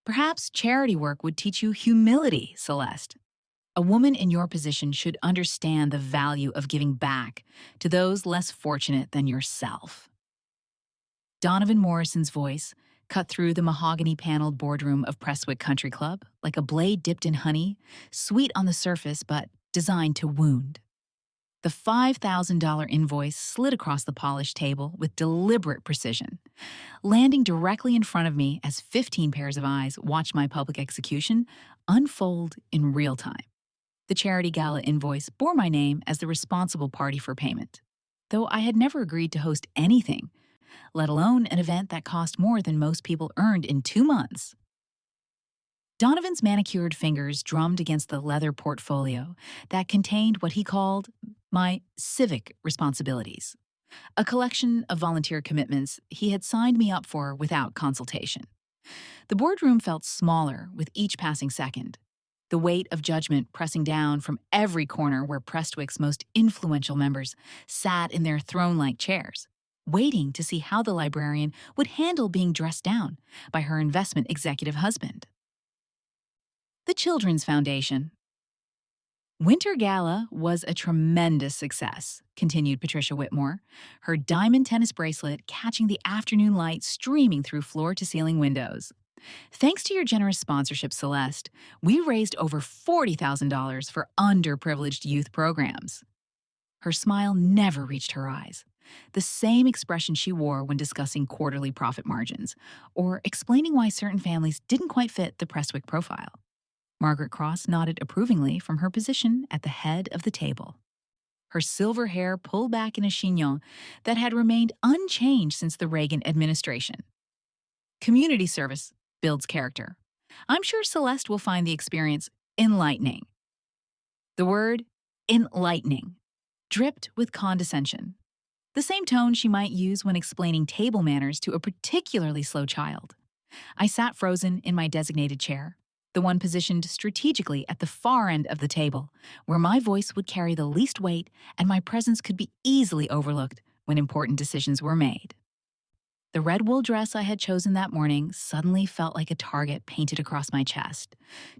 Perhaps charity work would teach you humility, Celeste. A woman in your position should understand the value of giving back to those less fortunate than yourself. Donovan Morrison's voice cut through the mahogany-paneled boardroom of Prestwick Country Club like a blade dipped in honey, sweet on the surface but designed to wound. The $5,000 invoice slid across the polished table with deliberate precision, landing directly in front of me as 15 pairs of eyes watched my public execution unfold in real time. The charity gala invoice bore my name as the responsible party for payment, though I had never agreed to host anything, let alone an event that cost more than most people earned in 2 months. Donovan's manicured fingers drummed against the leather portfolio that contained what he called my civic responsibilities, a collection of volunteer commitments he had signed me up for without consultation. The boardroom felt smaller with each passing second, the weight of judgment pressing down from every corner where Prestwick's most influential members sat in their throne-like chairs, waiting to see how the librarian would handle being dressed down by her investment executive husband. The Children's Foundation. Winter Gala was a tremendous success, continued Patricia Whitmore, her diamond tennis bracelet catching the afternoon light streaming through floor-to-ceiling windows. Thanks to your generous sponsorship, Celeste, we raised over $40,000 for underprivileged youth programs. Her smile never reached her eyes, the same expression she wore when discussing quarterly profit margins or explaining why certain families didn't quite fit the Prestwick profile. Margaret Cross nodded approvingly from her position at the head of the table. Her silver hair pulled back in a chignon that had remained unchanged since the Reagan administration. Community service builds character. I'm sure Celeste will find the experience enlightening. The word enlightening dripped with condescension, the same tone she might use when explaining table manners to a particularly slow child. I sat frozen in my designated chair, the one positioned strategically at the far end of the table, where my voice would carry the least weight and my presence could be easily overlooked when important decisions were made. The red wool dress I had chosen that morning suddenly felt like a target painted across my chest,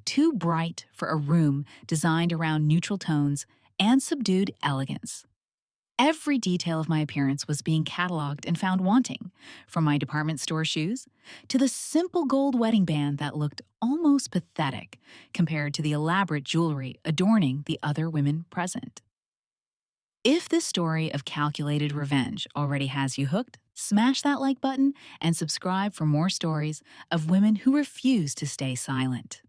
too bright for a room designed around neutral tones and subdued elegance. Every detail of my appearance was being cataloged and found wanting, from my department store shoes to the simple gold wedding band that looked almost pathetic compared to the elaborate jewelry adorning the other women present. If this story of calculated revenge already has you hooked, smash that like button and subscribe for more stories of women who refuse to stay silent.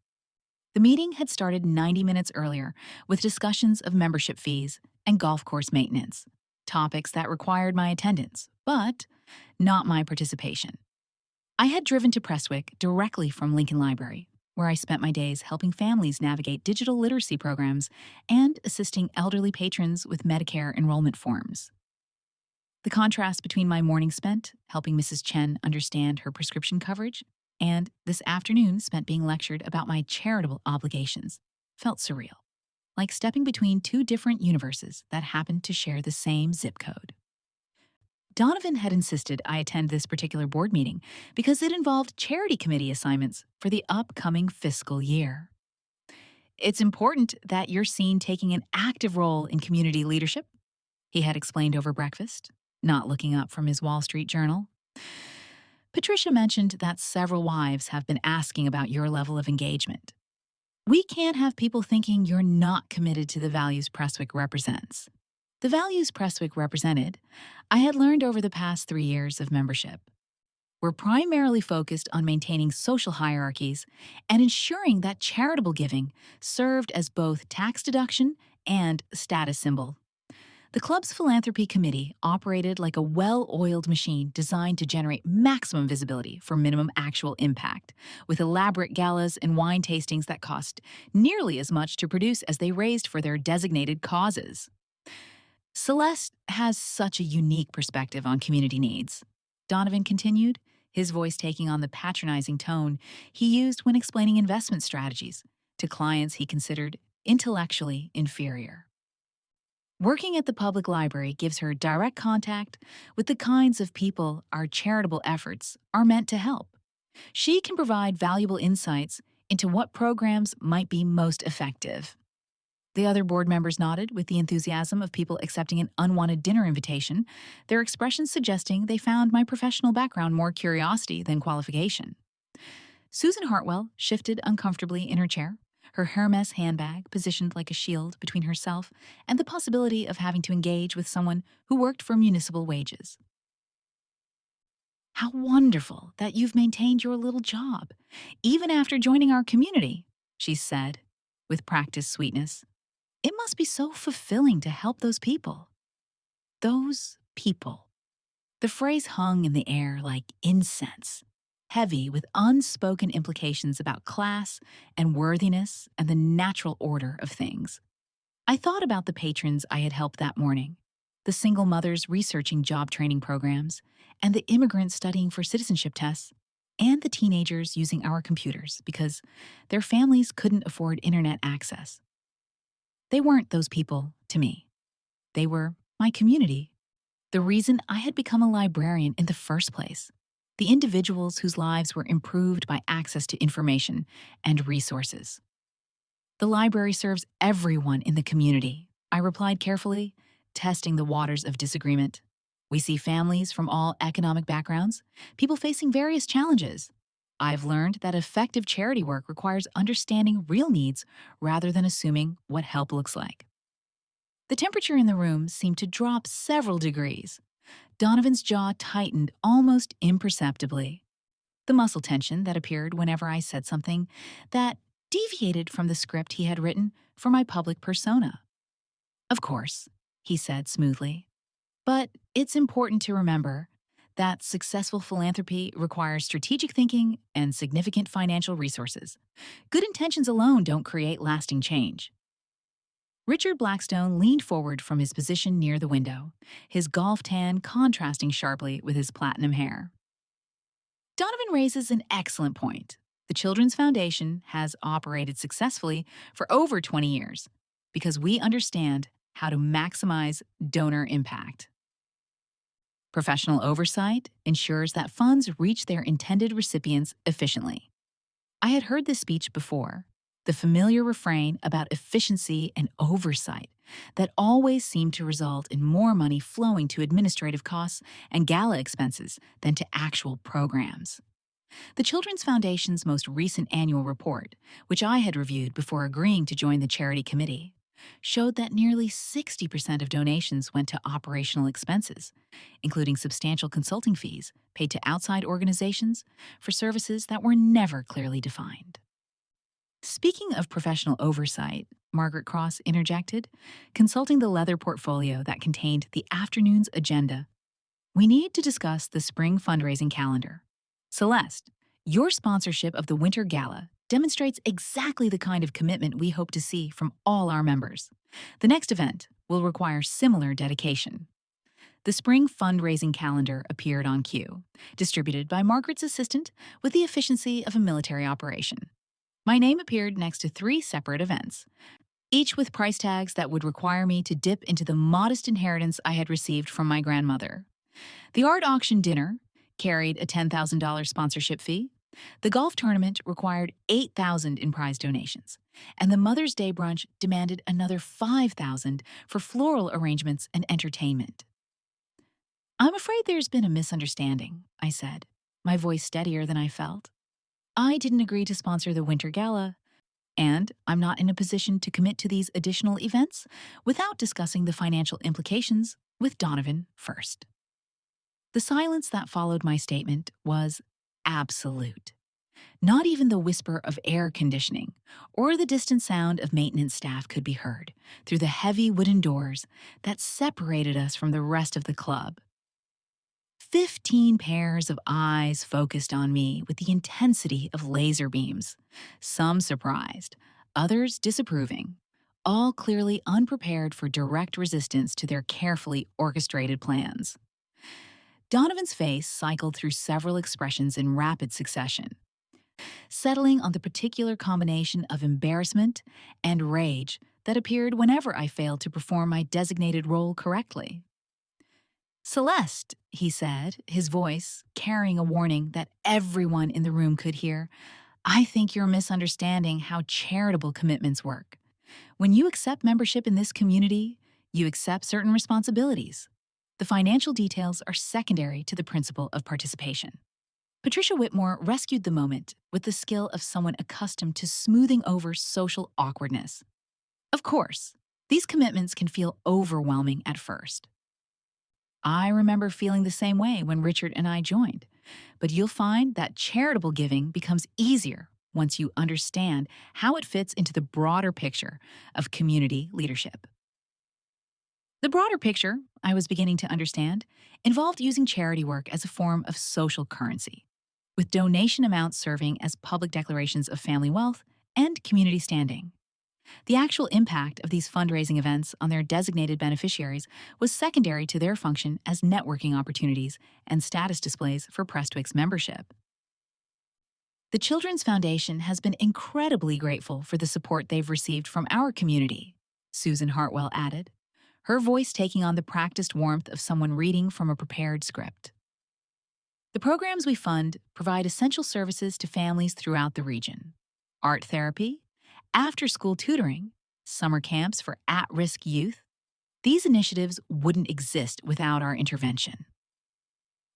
The meeting had started 90 minutes earlier with discussions of membership fees and golf course maintenance, topics that required my attendance, but not my participation. I had driven to Prestwick directly from Lincoln Library, where I spent my days helping families navigate digital literacy programs and assisting elderly patrons with Medicare enrollment forms. The contrast between my morning spent helping Mrs. Chen understand her prescription coverage and this afternoon spent being lectured about my charitable obligations felt surreal, like stepping between two different universes that happened to share the same zip code. Donovan had insisted I attend this particular board meeting because it involved charity committee assignments for the upcoming fiscal year. It's important that you're seen taking an active role in community leadership, he had explained over breakfast, not looking up from his Wall Street Journal. Patricia mentioned that several wives have been asking about your level of engagement. We can't have people thinking you're not committed to the values Prestwick represents. The values Prestwick represented, I had learned over the past 3 years of membership, were primarily focused on maintaining social hierarchies and ensuring that charitable giving served as both tax deduction and status symbol. The club's philanthropy committee operated like a well-oiled machine designed to generate maximum visibility for minimum actual impact, with elaborate galas and wine tastings that cost nearly as much to produce as they raised for their designated causes. Celeste has such a unique perspective on community needs, Donovan continued, his voice taking on the patronizing tone he used when explaining investment strategies to clients he considered intellectually inferior. Working at the public library gives her direct contact with the kinds of people our charitable efforts are meant to help. She can provide valuable insights into what programs might be most effective. The other board members nodded with the enthusiasm of people accepting an unwanted dinner invitation, their expressions suggesting they found my professional background more curiosity than qualification. Susan Hartwell shifted uncomfortably in her chair, her Hermes handbag positioned like a shield between herself and the possibility of having to engage with someone who worked for municipal wages. How wonderful that you've maintained your little job, even after joining our community, she said, with practiced sweetness. It must be so fulfilling to help those people. Those people. The phrase hung in the air like incense, heavy with unspoken implications about class and worthiness and the natural order of things. I thought about the patrons I had helped that morning, the single mothers researching job training programs, and the immigrants studying for citizenship tests, and the teenagers using our computers because their families couldn't afford internet access. They weren't those people to me. They were my community, the reason I had become a librarian in the first place, the individuals whose lives were improved by access to information and resources. The library serves everyone in the community, I replied carefully, testing the waters of disagreement. We see families from all economic backgrounds, people facing various challenges. I've learned that effective charity work requires understanding real needs rather than assuming what help looks like. The temperature in the room seemed to drop several degrees. Donovan's jaw tightened almost imperceptibly. The muscle tension that appeared whenever I said something that deviated from the script he had written for my public persona. Of course, he said smoothly, but it's important to remember that successful philanthropy requires strategic thinking and significant financial resources. Good intentions alone don't create lasting change. Richard Blackstone leaned forward from his position near the window, his golf tan contrasting sharply with his platinum hair. Donovan raises an excellent point. The Children's Foundation has operated successfully for over 20 years because we understand how to maximize donor impact. Professional oversight ensures that funds reach their intended recipients efficiently. I had heard this speech before, the familiar refrain about efficiency and oversight that always seemed to result in more money flowing to administrative costs and gala expenses than to actual programs. The Children's Foundation's most recent annual report, which I had reviewed before agreeing to join the charity committee, showed that nearly 60% of donations went to operational expenses, including substantial consulting fees paid to outside organizations for services that were never clearly defined. Speaking of professional oversight, Margaret Cross interjected, consulting the leather portfolio that contained the afternoon's agenda. We need to discuss the spring fundraising calendar. Celeste, your sponsorship of the Winter Gala demonstrates exactly the kind of commitment we hope to see from all our members. The next event will require similar dedication. The spring fundraising calendar appeared on cue, distributed by Margaret's assistant with the efficiency of a military operation. My name appeared next to 3 separate events, each with price tags that would require me to dip into the modest inheritance I had received from my grandmother. The art auction dinner carried a $10,000 sponsorship fee. The golf tournament required $8,000 in prize donations, and the Mother's Day brunch demanded another $5,000 for floral arrangements and entertainment. I'm afraid there's been a misunderstanding, I said, my voice steadier than I felt. I didn't agree to sponsor the Winter Gala, and I'm not in a position to commit to these additional events without discussing the financial implications with Donovan first. The silence that followed my statement was absolute. Not even the whisper of air conditioning or the distant sound of maintenance staff could be heard through the heavy wooden doors that separated us from the rest of the club. 15 pairs of eyes focused on me with the intensity of laser beams, some surprised, others disapproving, all clearly unprepared for direct resistance to their carefully orchestrated plans. Donovan's face cycled through several expressions in rapid succession, settling on the particular combination of embarrassment and rage that appeared whenever I failed to perform my designated role correctly. Celeste, he said, his voice carrying a warning that everyone in the room could hear, I think you're misunderstanding how charitable commitments work. When you accept membership in this community, you accept certain responsibilities. The financial details are secondary to the principle of participation. Patricia Whitmore rescued the moment with the skill of someone accustomed to smoothing over social awkwardness. Of course, these commitments can feel overwhelming at first. I remember feeling the same way when Richard and I joined, but you'll find that charitable giving becomes easier once you understand how it fits into the broader picture of community leadership. The broader picture, I was beginning to understand, involved using charity work as a form of social currency, with donation amounts serving as public declarations of family wealth and community standing. The actual impact of these fundraising events on their designated beneficiaries was secondary to their function as networking opportunities and status displays for Prestwick's membership. The Children's Foundation has been incredibly grateful for the support they've received from our community, Susan Hartwell added, her voice taking on the practiced warmth of someone reading from a prepared script. The programs we fund provide essential services to families throughout the region: art therapy, after-school tutoring, summer camps for at-risk youth. These initiatives wouldn't exist without our intervention.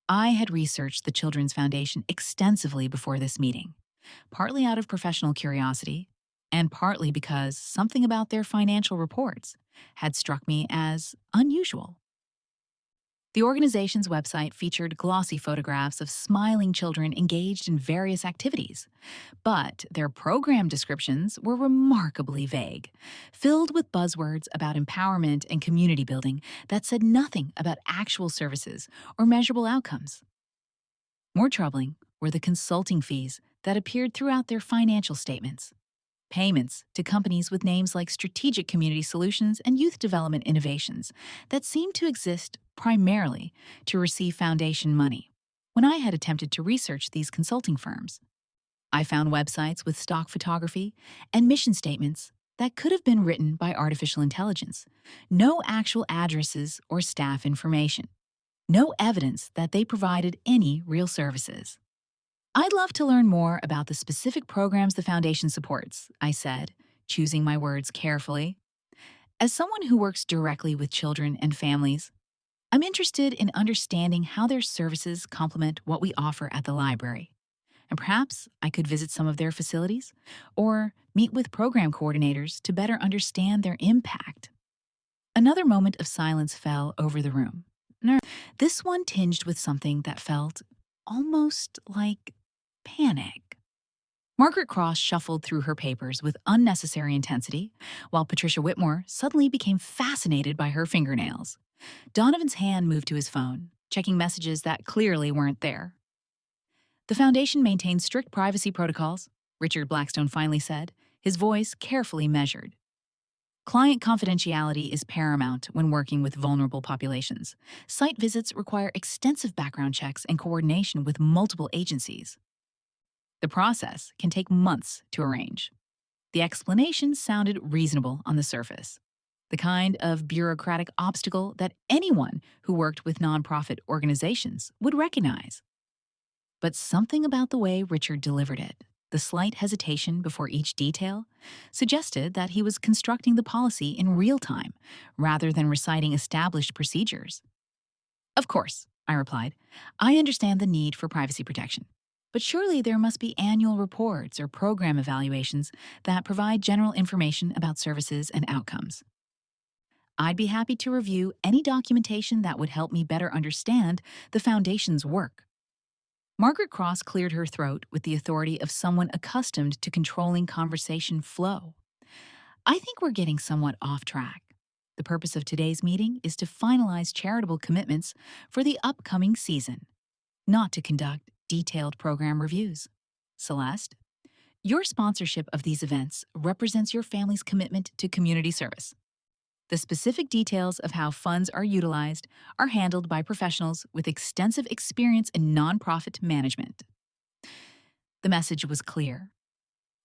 I had researched the Children's Foundation extensively before this meeting, partly out of professional curiosity, and partly because something about their financial reports had struck me as unusual. The organization's website featured glossy photographs of smiling children engaged in various activities, but their program descriptions were remarkably vague, filled with buzzwords about empowerment and community building that said nothing about actual services or measurable outcomes. More troubling were the consulting fees that appeared throughout their financial statements. Payments to companies with names like Strategic Community Solutions and Youth Development Innovations that seemed to exist primarily to receive foundation money. When I had attempted to research these consulting firms, I found websites with stock photography and mission statements that could have been written by artificial intelligence. No actual addresses or staff information. No evidence that they provided any real services. I'd love to learn more about the specific programs the Foundation supports, I said, choosing my words carefully. As someone who works directly with children and families, I'm interested in understanding how their services complement what we offer at the library. And perhaps I could visit some of their facilities or meet with program coordinators to better understand their impact. Another moment of silence fell over the room. This one tinged with something that felt almost like panic. Margaret Cross shuffled through her papers with unnecessary intensity, while Patricia Whitmore suddenly became fascinated by her fingernails. Donovan's hand moved to his phone, checking messages that clearly weren't there. The Foundation maintains strict privacy protocols, Richard Blackstone finally said, his voice carefully measured. Client confidentiality is paramount when working with vulnerable populations. Site visits require extensive background checks and coordination with multiple agencies. The process can take months to arrange. The explanation sounded reasonable on the surface, the kind of bureaucratic obstacle that anyone who worked with nonprofit organizations would recognize. But something about the way Richard delivered it, the slight hesitation before each detail, suggested that he was constructing the policy in real time rather than reciting established procedures. Of course, I replied, I understand the need for privacy protection. But surely there must be annual reports or program evaluations that provide general information about services and outcomes. I'd be happy to review any documentation that would help me better understand the Foundation's work. Margaret Cross cleared her throat with the authority of someone accustomed to controlling conversation flow. I think we're getting somewhat off track. The purpose of today's meeting is to finalize charitable commitments for the upcoming season, not to conduct detailed program reviews. Celeste, your sponsorship of these events represents your family's commitment to community service. The specific details of how funds are utilized are handled by professionals with extensive experience in nonprofit management. The message was clear.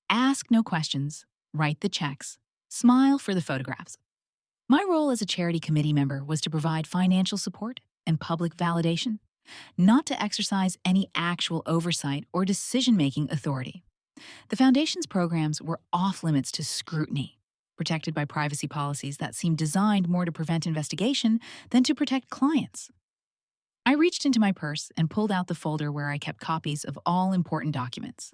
Ask no questions, write the checks, smile for the photographs. My role as a charity committee member was to provide financial support and public validation, not to exercise any actual oversight or decision-making authority. The Foundation's programs were off limits to scrutiny, protected by privacy policies that seemed designed more to prevent investigation than to protect clients. I reached into my purse and pulled out the folder where I kept copies of all important documents.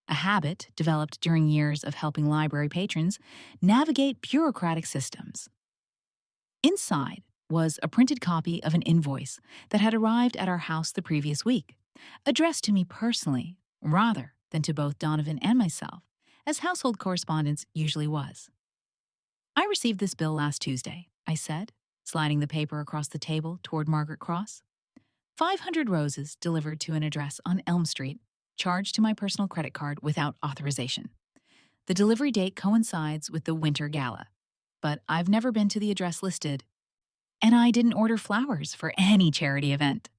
A habit developed during years of helping library patrons navigate bureaucratic systems. Inside was a printed copy of an invoice that had arrived at our house the previous week, addressed to me personally rather than to both Donovan and myself, as household correspondence usually was. "I received this bill last Tuesday," I said, sliding the paper across the table toward Margaret Cross. 500 roses delivered to an address on Elm Street, charged to my personal credit card without authorization. The delivery date coincides with the Winter Gala, but I've never been to the address listed, and I didn't order flowers for any charity event.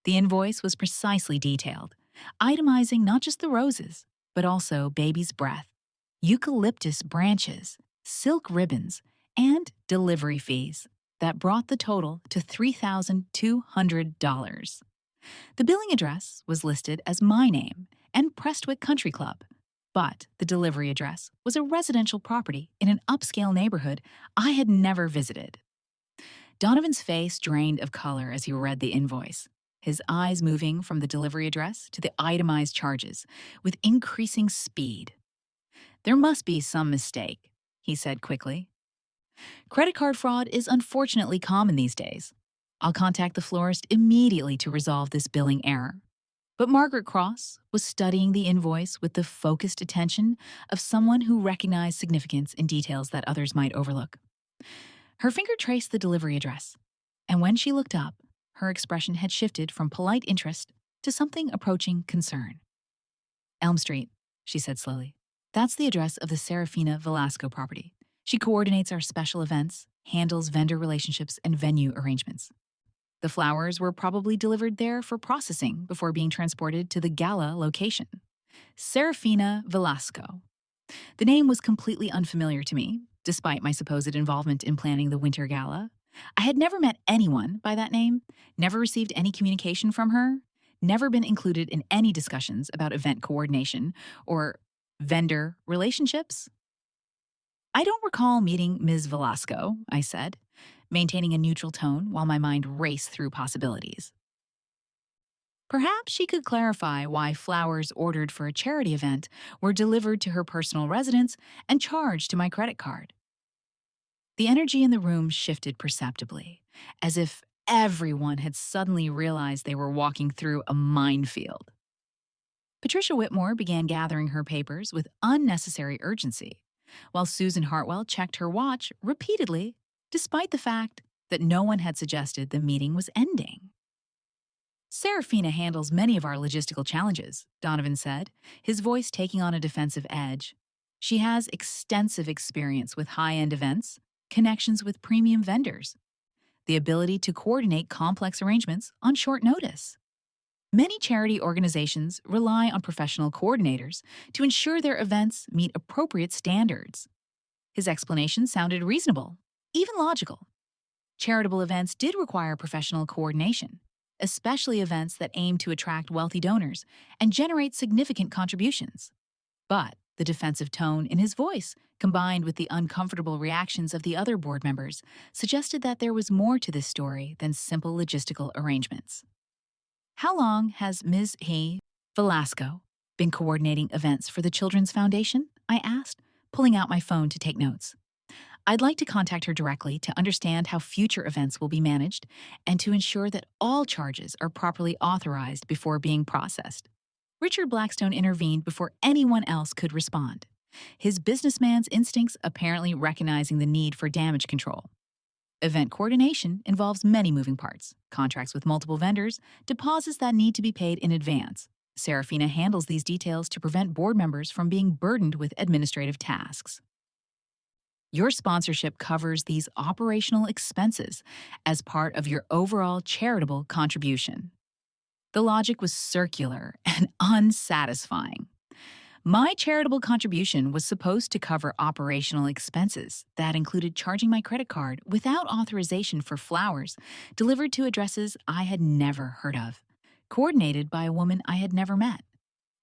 The invoice was precisely detailed, itemizing not just the roses, but also baby's breath, eucalyptus branches, silk ribbons, and delivery fees that brought the total to $3,200. The billing address was listed as my name and Prestwick Country Club, but the delivery address was a residential property in an upscale neighborhood I had never visited. Donovan's face drained of color as he read the invoice, his eyes moving from the delivery address to the itemized charges with increasing speed. "There must be some mistake," he said quickly. "Credit card fraud is unfortunately common these days. I'll contact the florist immediately to resolve this billing error." But Margaret Cross was studying the invoice with the focused attention of someone who recognized significance in details that others might overlook. Her finger traced the delivery address, and when she looked up, her expression had shifted from polite interest to something approaching concern. "Elm Street," she said slowly. "That's the address of the Serafina Velasco property. She coordinates our special events, handles vendor relationships, and venue arrangements. The flowers were probably delivered there for processing before being transported to the gala location. Serafina Velasco." The name was completely unfamiliar to me, despite my supposed involvement in planning the Winter Gala. I had never met anyone by that name, never received any communication from her, never been included in any discussions about event coordination or vendor relationships. "I don't recall meeting Ms. Velasco," I said, maintaining a neutral tone while my mind raced through possibilities. Perhaps she could clarify why flowers ordered for a charity event were delivered to her personal residence and charged to my credit card. The energy in the room shifted perceptibly, as if everyone had suddenly realized they were walking through a minefield. Patricia Whitmore began gathering her papers with unnecessary urgency, while Susan Hartwell checked her watch repeatedly, despite the fact that no one had suggested the meeting was ending. "Serafina handles many of our logistical challenges," Donovan said, his voice taking on a defensive edge. "She has extensive experience with high-end events, connections with premium vendors, the ability to coordinate complex arrangements on short notice. Many charity organizations rely on professional coordinators to ensure their events meet appropriate standards." His explanation sounded reasonable, even logical. Charitable events did require professional coordination, especially events that aim to attract wealthy donors and generate significant contributions. But the defensive tone in his voice, combined with the uncomfortable reactions of the other board members, suggested that there was more to this story than simple logistical arrangements. "How long has Ms. Velasco been coordinating events for the Children's Foundation?" I asked, pulling out my phone to take notes. "I'd like to contact her directly to understand how future events will be managed and to ensure that all charges are properly authorized before being processed." Richard Blackstone intervened before anyone else could respond, his businessman's instincts apparently recognizing the need for damage control. "Event coordination involves many moving parts, contracts with multiple vendors, deposits that need to be paid in advance. Serafina handles these details to prevent board members from being burdened with administrative tasks. Your sponsorship covers these operational expenses as part of your overall charitable contribution." The logic was circular and unsatisfying. My charitable contribution was supposed to cover operational expenses that included charging my credit card without authorization for flowers delivered to addresses I had never heard of, coordinated by a woman I had never met,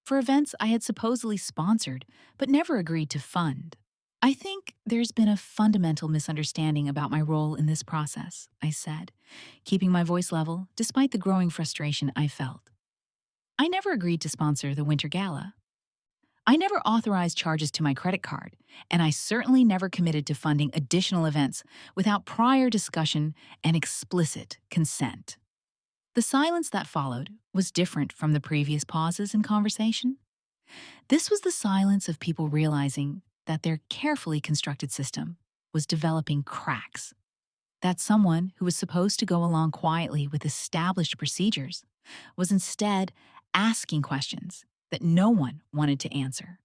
for events I had supposedly sponsored but never agreed to fund. I think there's been a fundamental misunderstanding about my role in this process, I said, keeping my voice level despite the growing frustration I felt. I never agreed to sponsor the Winter Gala. I never authorized charges to my credit card, and I certainly never committed to funding additional events without prior discussion and explicit consent. The silence that followed was different from the previous pauses in conversation. This was the silence of people realizing that their carefully constructed system was developing cracks, that someone who was supposed to go along quietly with established procedures was instead asking questions that no one wanted to answer.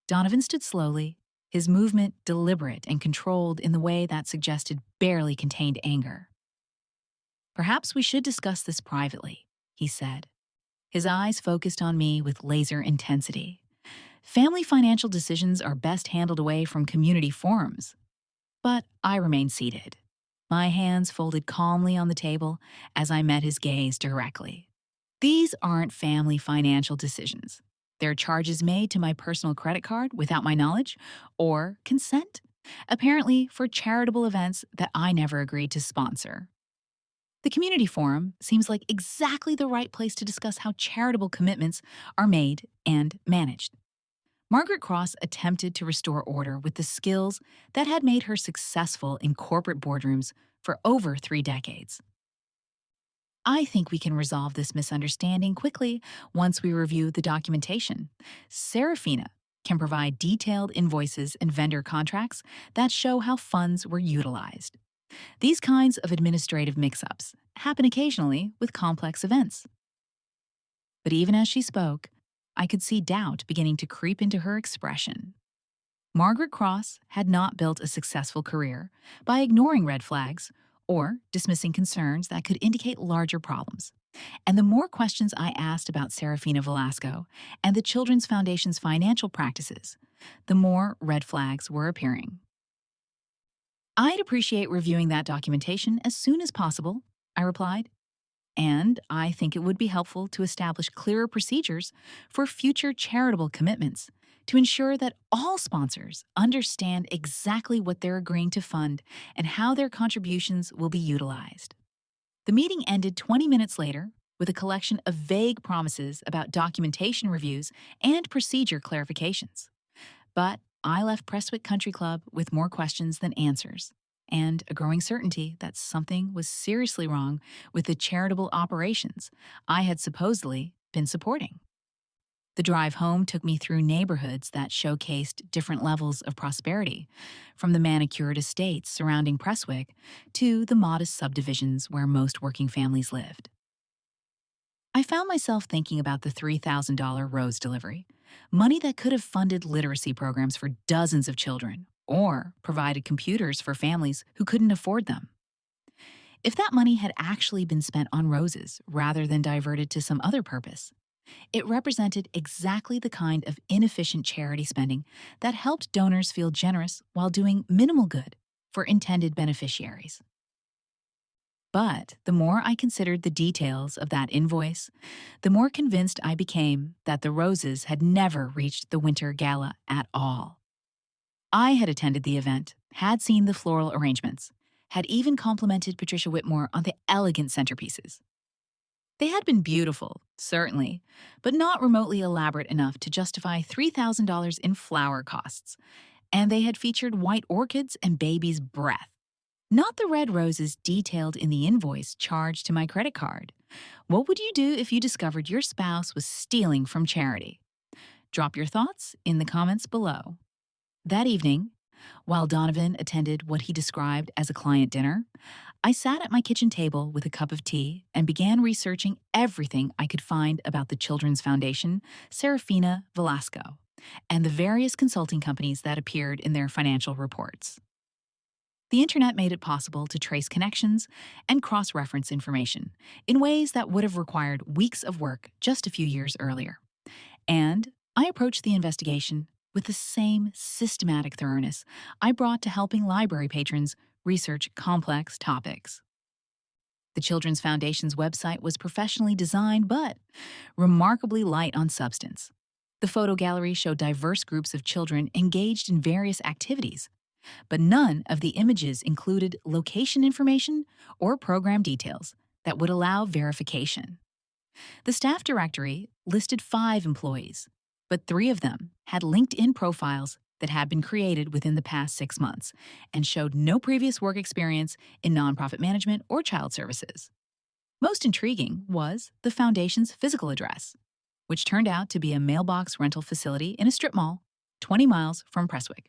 Donovan stood slowly, his movement deliberate and controlled in the way that suggested barely contained anger. "Perhaps we should discuss this privately," he said, his eyes focused on me with laser intensity. "Family financial decisions are best handled away from community forums." But I remained seated, my hands folded calmly on the table as I met his gaze directly. "These aren't family financial decisions. They're charges made to my personal credit card without my knowledge or consent, apparently for charitable events that I never agreed to sponsor." The community forum seems like exactly the right place to discuss how charitable commitments are made and managed. Margaret Cross attempted to restore order with the skills that had made her successful in corporate boardrooms for over 3 decades. "I think we can resolve this misunderstanding quickly once we review the documentation. Serafina can provide detailed invoices and vendor contracts that show how funds were utilized. These kinds of administrative mix-ups happen occasionally with complex events." But even as she spoke, I could see doubt beginning to creep into her expression. Margaret Cross had not built a successful career by ignoring red flags or dismissing concerns that could indicate larger problems. And the more questions I asked about Serafina Velasco and the Children's Foundation's financial practices, the more red flags were appearing. "I'd appreciate reviewing that documentation as soon as possible," I replied. "And I think it would be helpful to establish clearer procedures for future charitable commitments to ensure that all sponsors understand exactly what they're agreeing to fund and how their contributions will be utilized." The meeting ended 20 minutes later with a collection of vague promises about documentation reviews and procedure clarifications. But I left Prestwick Country Club with more questions than answers, and a growing certainty that something was seriously wrong with the charitable operations I had supposedly been supporting. The drive home took me through neighborhoods that showcased different levels of prosperity, from the manicured estates surrounding Prestwick to the modest subdivisions where most working families lived. I found myself thinking about the $3,000 rose delivery, money that could have funded literacy programs for dozens of children or provided computers for families who couldn't afford them. If that money had actually been spent on roses rather than diverted to some other purpose, it represented exactly the kind of inefficient charity spending that helped donors feel generous while doing minimal good for intended beneficiaries. But the more I considered the details of that invoice, the more convinced I became that the roses had never reached the Winter Gala at all. I had attended the event, had seen the floral arrangements, had even complimented Patricia Whitmore on the elegant centerpieces. They had been beautiful, certainly, but not remotely elaborate enough to justify $3,000 in flower costs, and they had featured white orchids and baby's breath, not the red roses detailed in the invoice charged to my credit card. What would you do if you discovered your spouse was stealing from charity? Drop your thoughts in the comments below. That evening, while Donovan attended what he described as a client dinner, I sat at my kitchen table with a cup of tea and began researching everything I could find about the Children's Foundation, Serafina Velasco, and the various consulting companies that appeared in their financial reports. The internet made it possible to trace connections and cross-reference information in ways that would have required weeks of work just a few years earlier. And I approached the investigation with the same systematic thoroughness I brought to helping library patrons research complex topics. The Children's Foundation's website was professionally designed but remarkably light on substance. The photo gallery showed diverse groups of children engaged in various activities, but none of the images included location information or program details that would allow verification. The staff directory listed 5 employees, but 3 of them had LinkedIn profiles that had been created within the past 6 months and showed no previous work experience in nonprofit management or child services. Most intriguing was the foundation's physical address, which turned out to be a mailbox rental facility in a strip mall 20 miles from Prestwick.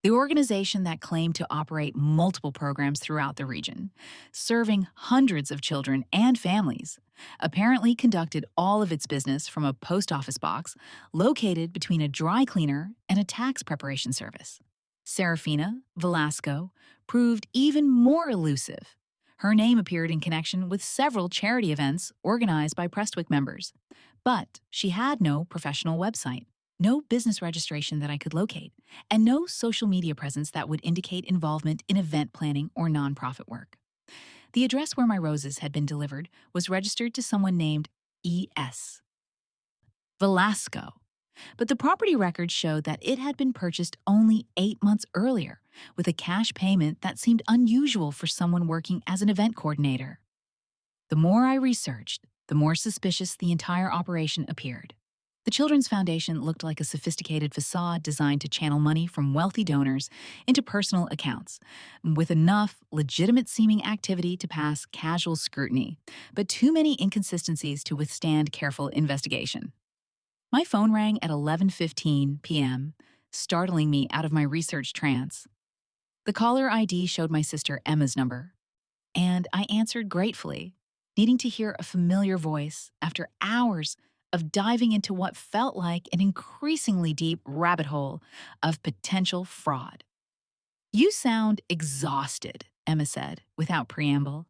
The organization that claimed to operate multiple programs throughout the region, serving hundreds of children and families, apparently conducted all of its business from a post office box located between a dry cleaner and a tax preparation service. Serafina Velasco proved even more elusive. Her name appeared in connection with several charity events organized by Prestwick members, but she had no professional website, no business registration that I could locate, and no social media presence that would indicate involvement in event planning or nonprofit work. The address where my roses had been delivered was registered to someone named E.S. Velasco, but the property records showed that it had been purchased only 8 months earlier, with a cash payment that seemed unusual for someone working as an event coordinator. The more I researched, the more suspicious the entire operation appeared. The Children's Foundation looked like a sophisticated facade designed to channel money from wealthy donors into personal accounts, with enough legitimate-seeming activity to pass casual scrutiny, but too many inconsistencies to withstand careful investigation. My phone rang at 11:15 p.m., startling me out of my research trance. The caller ID showed my sister Emma's number, and I answered gratefully, needing to hear a familiar voice after hours of diving into what felt like an increasingly deep rabbit hole of potential fraud. "You sound exhausted," Emma said, without preamble.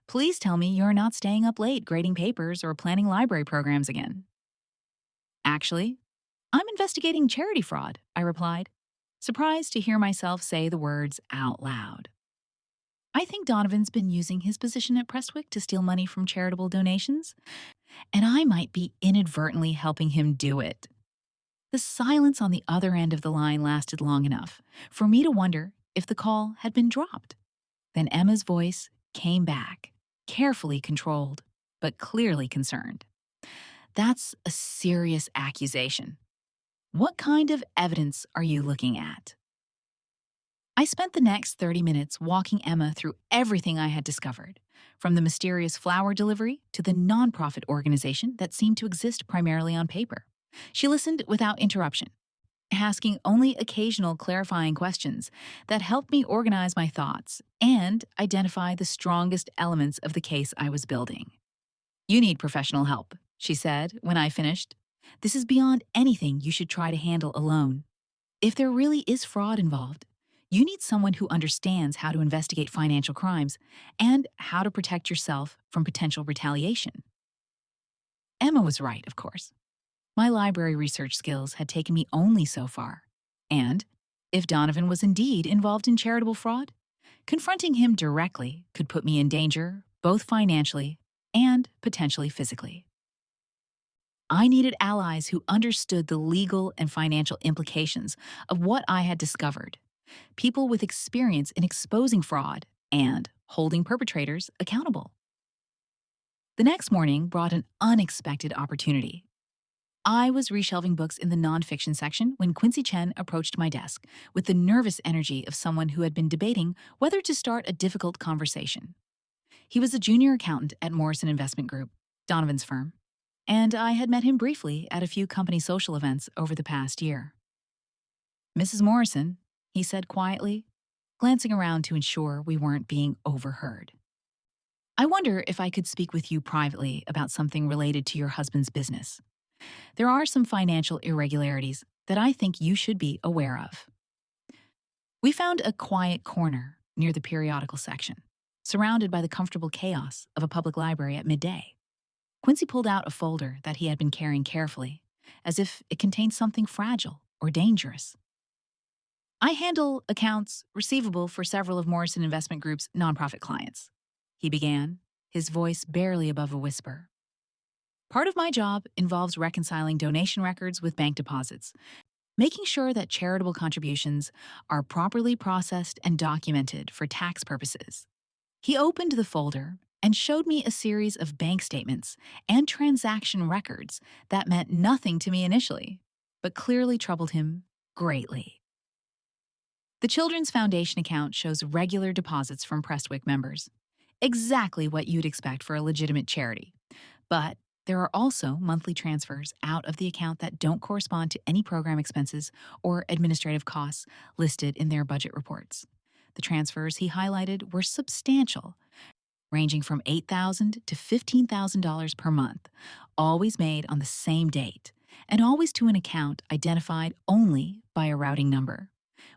"Please tell me you're not staying up late grading papers or planning library programs again." "Actually, I'm investigating charity fraud," I replied, surprised to hear myself say the words out loud. "I think Donovan's been using his position at Prestwick to steal money from charitable donations, and I might be inadvertently helping him do it." The silence on the other end of the line lasted long enough for me to wonder if the call had been dropped. Then Emma's voice came back, carefully controlled, but clearly concerned. "That's a serious accusation. What kind of evidence are you looking at?" I spent the next 30 minutes walking Emma through everything I had discovered, from the mysterious flower delivery to the nonprofit organization that seemed to exist primarily on paper. She listened without interruption, asking only occasional clarifying questions that helped me organize my thoughts and identify the strongest elements of the case I was building. "You need professional help," she said when I finished. "This is beyond anything you should try to handle alone. If there really is fraud involved, you need someone who understands how to investigate financial crimes and how to protect yourself from potential retaliation." Emma was right, of course. My library research skills had taken me only so far. And if Donovan was indeed involved in charitable fraud, confronting him directly could put me in danger, both financially and potentially physically. I needed allies who understood the legal and financial implications of what I had discovered, people with experience in exposing fraud and holding perpetrators accountable. The next morning brought an unexpected opportunity. I was reshelving books in the nonfiction section when Quincy Chen approached my desk with the nervous energy of someone who had been debating whether to start a difficult conversation. He was a junior accountant at Morrison Investment Group, Donovan's firm, and I had met him briefly at a few company social events over the past year. "Mrs. Morrison," he said quietly, glancing around to ensure we weren't being overheard. "I wonder if I could speak with you privately about something related to your husband's business. There are some financial irregularities that I think you should be aware of." We found a quiet corner near the periodical section, surrounded by the comfortable chaos of a public library at midday. Quincy pulled out a folder that he had been carrying carefully, as if it contained something fragile or dangerous. I handle accounts receivable for several of Morrison Investment Group's nonprofit clients, he began, his voice barely above a whisper. Part of my job involves reconciling donation records with bank deposits, making sure that charitable contributions are properly processed and documented for tax purposes. He opened the folder and showed me a series of bank statements and transaction records that meant nothing to me initially, but clearly troubled him greatly. The Children's Foundation account shows regular deposits from Prestwick members, exactly what you'd expect for a legitimate charity. But there are also monthly transfers out of the account that don't correspond to any program expenses or administrative costs listed in their budget reports. The transfers he highlighted were substantial, ranging from $8,000 to $15,000 per month, always made on the same date, and always to an account identified only by a routing number.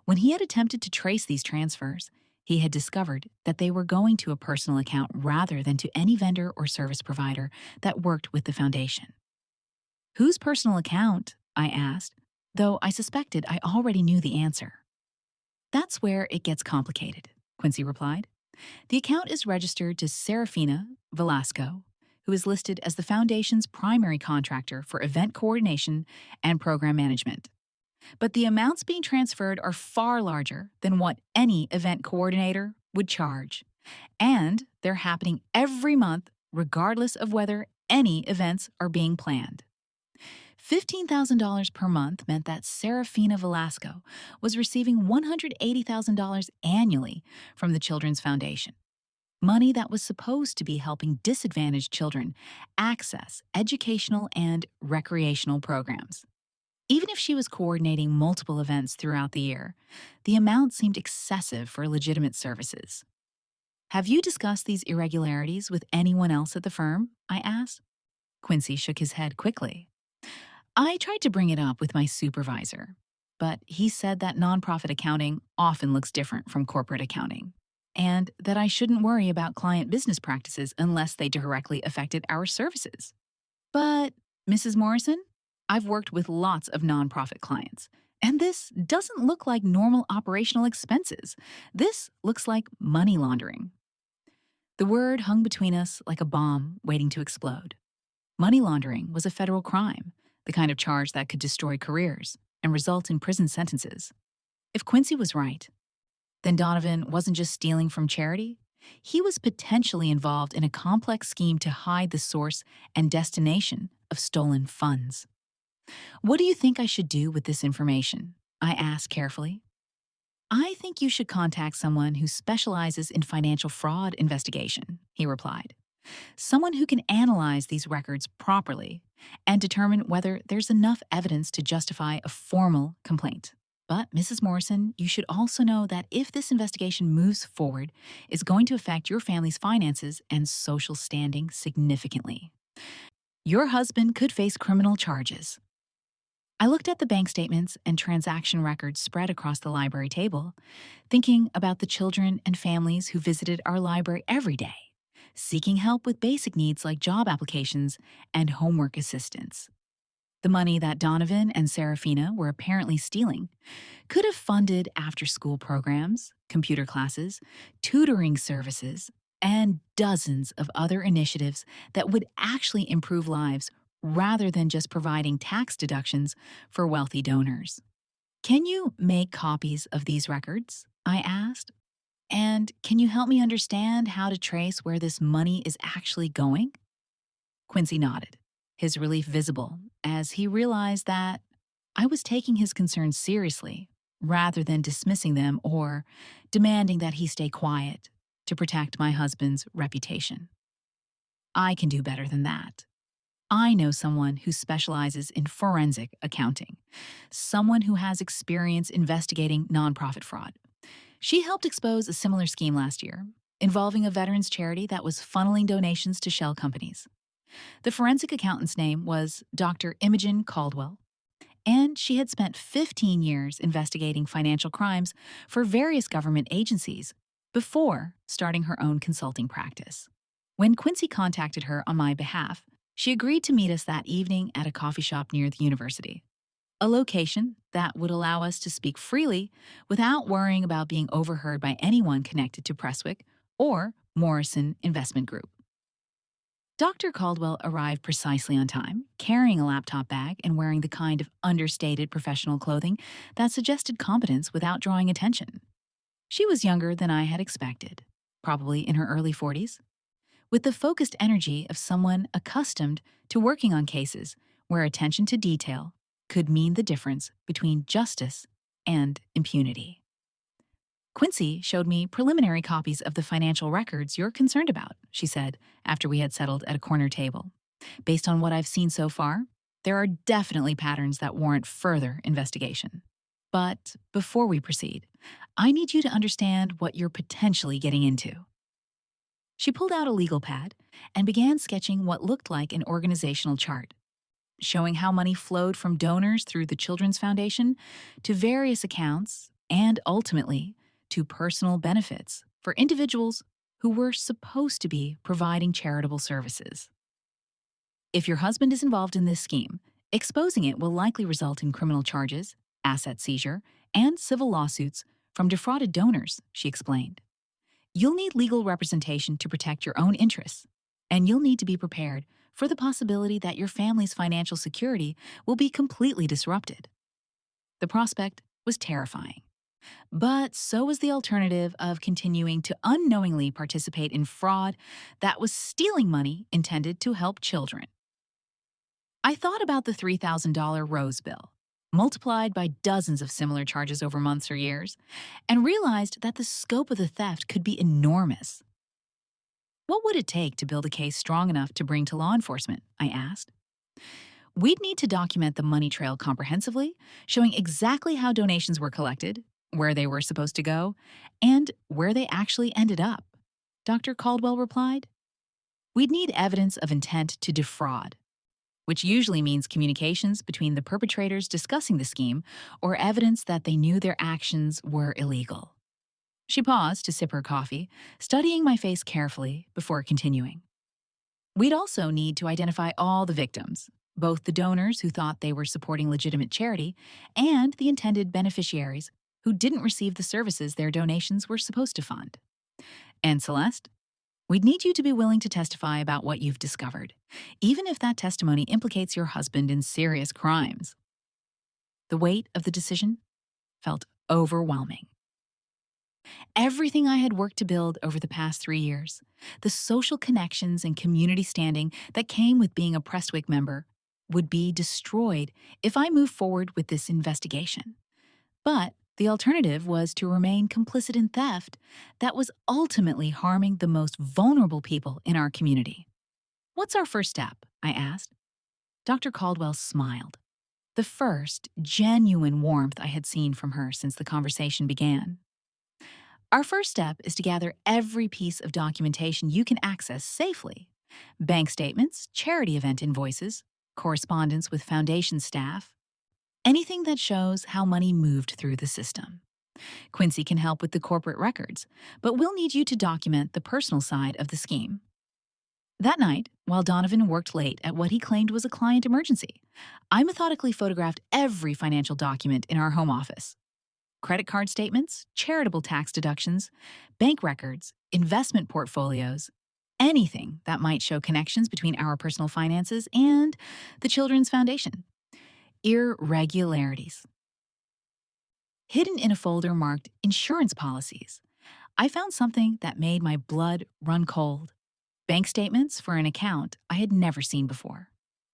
When he had attempted to trace these transfers, he had discovered that they were going to a personal account rather than to any vendor or service provider that worked with the foundation. Whose personal account? I asked, though I suspected I already knew the answer. That's where it gets complicated, Quincy replied. The account is registered to Serafina Velasco, who is listed as the foundation's primary contractor for event coordination and program management. But the amounts being transferred are far larger than what any event coordinator would charge. And they're happening every month, regardless of whether any events are being planned. $15,000 per month meant that Serafina Velasco was receiving $180,000 annually from the Children's Foundation. Money that was supposed to be helping disadvantaged children access educational and recreational programs. Even if she was coordinating multiple events throughout the year, the amount seemed excessive for legitimate services. Have you discussed these irregularities with anyone else at the firm? I asked. Quincy shook his head quickly. I tried to bring it up with my supervisor, but he said that nonprofit accounting often looks different from corporate accounting, and that I shouldn't worry about client business practices unless they directly affected our services. But, Mrs. Morrison, I've worked with lots of nonprofit clients, and this doesn't look like normal operational expenses. This looks like money laundering. The word hung between us like a bomb waiting to explode. Money laundering was a federal crime, the kind of charge that could destroy careers and result in prison sentences. If Quincy was right, then Donovan wasn't just stealing from charity. He was potentially involved in a complex scheme to hide the source and destination of stolen funds. What do you think I should do with this information? I asked carefully. I think you should contact someone who specializes in financial fraud investigation, he replied. Someone who can analyze these records properly and determine whether there's enough evidence to justify a formal complaint. But, Mrs. Morrison, you should also know that if this investigation moves forward, it's going to affect your family's finances and social standing significantly. Your husband could face criminal charges. I looked at the bank statements and transaction records spread across the library table, thinking about the children and families who visited our library every day, seeking help with basic needs like job applications and homework assistance. The money that Donovan and Serafina were apparently stealing could have funded after-school programs, computer classes, tutoring services, and dozens of other initiatives that would actually improve lives rather than just providing tax deductions for wealthy donors. Can you make copies of these records? I asked. And can you help me understand how to trace where this money is actually going? Quincy nodded, his relief visible as he realized that I was taking his concerns seriously rather than dismissing them or demanding that he stay quiet to protect my husband's reputation. I can do better than that. I know someone who specializes in forensic accounting, someone who has experience investigating nonprofit fraud. She helped expose a similar scheme last year, involving a veterans charity that was funneling donations to shell companies. The forensic accountant's name was Dr. Imogen Caldwell, and she had spent 15 years investigating financial crimes for various government agencies before starting her own consulting practice. When Quincy contacted her on my behalf, She agreed to meet us that evening at a coffee shop near the university, a location that would allow us to speak freely without worrying about being overheard by anyone connected to Prestwick or Morrison Investment Group. Dr. Caldwell arrived precisely on time, carrying a laptop bag and wearing the kind of understated professional clothing that suggested competence without drawing attention. She was younger than I had expected, probably in her early 40s, with the focused energy of someone accustomed to working on cases where attention to detail could mean the difference between justice and impunity. Quincy showed me preliminary copies of the financial records you're concerned about, she said after we had settled at a corner table. Based on what I've seen so far, there are definitely patterns that warrant further investigation. But before we proceed, I need you to understand what you're potentially getting into. She pulled out a legal pad and began sketching what looked like an organizational chart, showing how money flowed from donors through the Children's Foundation to various accounts and ultimately to personal benefits for individuals who were supposed to be providing charitable services. If your husband is involved in this scheme, exposing it will likely result in criminal charges, asset seizure, and civil lawsuits from defrauded donors, she explained. You'll need legal representation to protect your own interests, and you'll need to be prepared for the possibility that your family's financial security will be completely disrupted. The prospect was terrifying, but so was the alternative of continuing to unknowingly participate in fraud that was stealing money intended to help children. I thought about the $3,000 Rose bill, multiplied by dozens of similar charges over months or years, and realized that the scope of the theft could be enormous. What would it take to build a case strong enough to bring to law enforcement? I asked. We'd need to document the money trail comprehensively, showing exactly how donations were collected, where they were supposed to go, and where they actually ended up, Dr. Caldwell replied. We'd need evidence of intent to defraud, which usually means communications between the perpetrators discussing the scheme or evidence that they knew their actions were illegal. She paused to sip her coffee, studying my face carefully before continuing. We'd also need to identify all the victims, both the donors who thought they were supporting legitimate charity and the intended beneficiaries who didn't receive the services their donations were supposed to fund. And Celeste, we'd need you to be willing to testify about what you've discovered, even if that testimony implicates your husband in serious crimes. The weight of the decision felt overwhelming. Everything I had worked to build over the past 3 years, the social connections and community standing that came with being a Prestwick member, would be destroyed if I moved forward with this investigation. But the alternative was to remain complicit in theft that was ultimately harming the most vulnerable people in our community. What's our first step? I asked. Dr. Caldwell smiled, the first genuine warmth I had seen from her since the conversation began. Our first step is to gather every piece of documentation you can access safely. Bank statements, charity event invoices, correspondence with foundation staff, anything that shows how money moved through the system. Quincy can help with the corporate records, but we'll need you to document the personal side of the scheme. That night, while Donovan worked late at what he claimed was a client emergency, I methodically photographed every financial document in our home office. Credit card statements, charitable tax deductions, bank records, investment portfolios, anything that might show connections between our personal finances and the Children's Foundation. Irregularities. Hidden in a folder marked insurance policies, I found something that made my blood run cold. Bank statements for an account I had never seen before,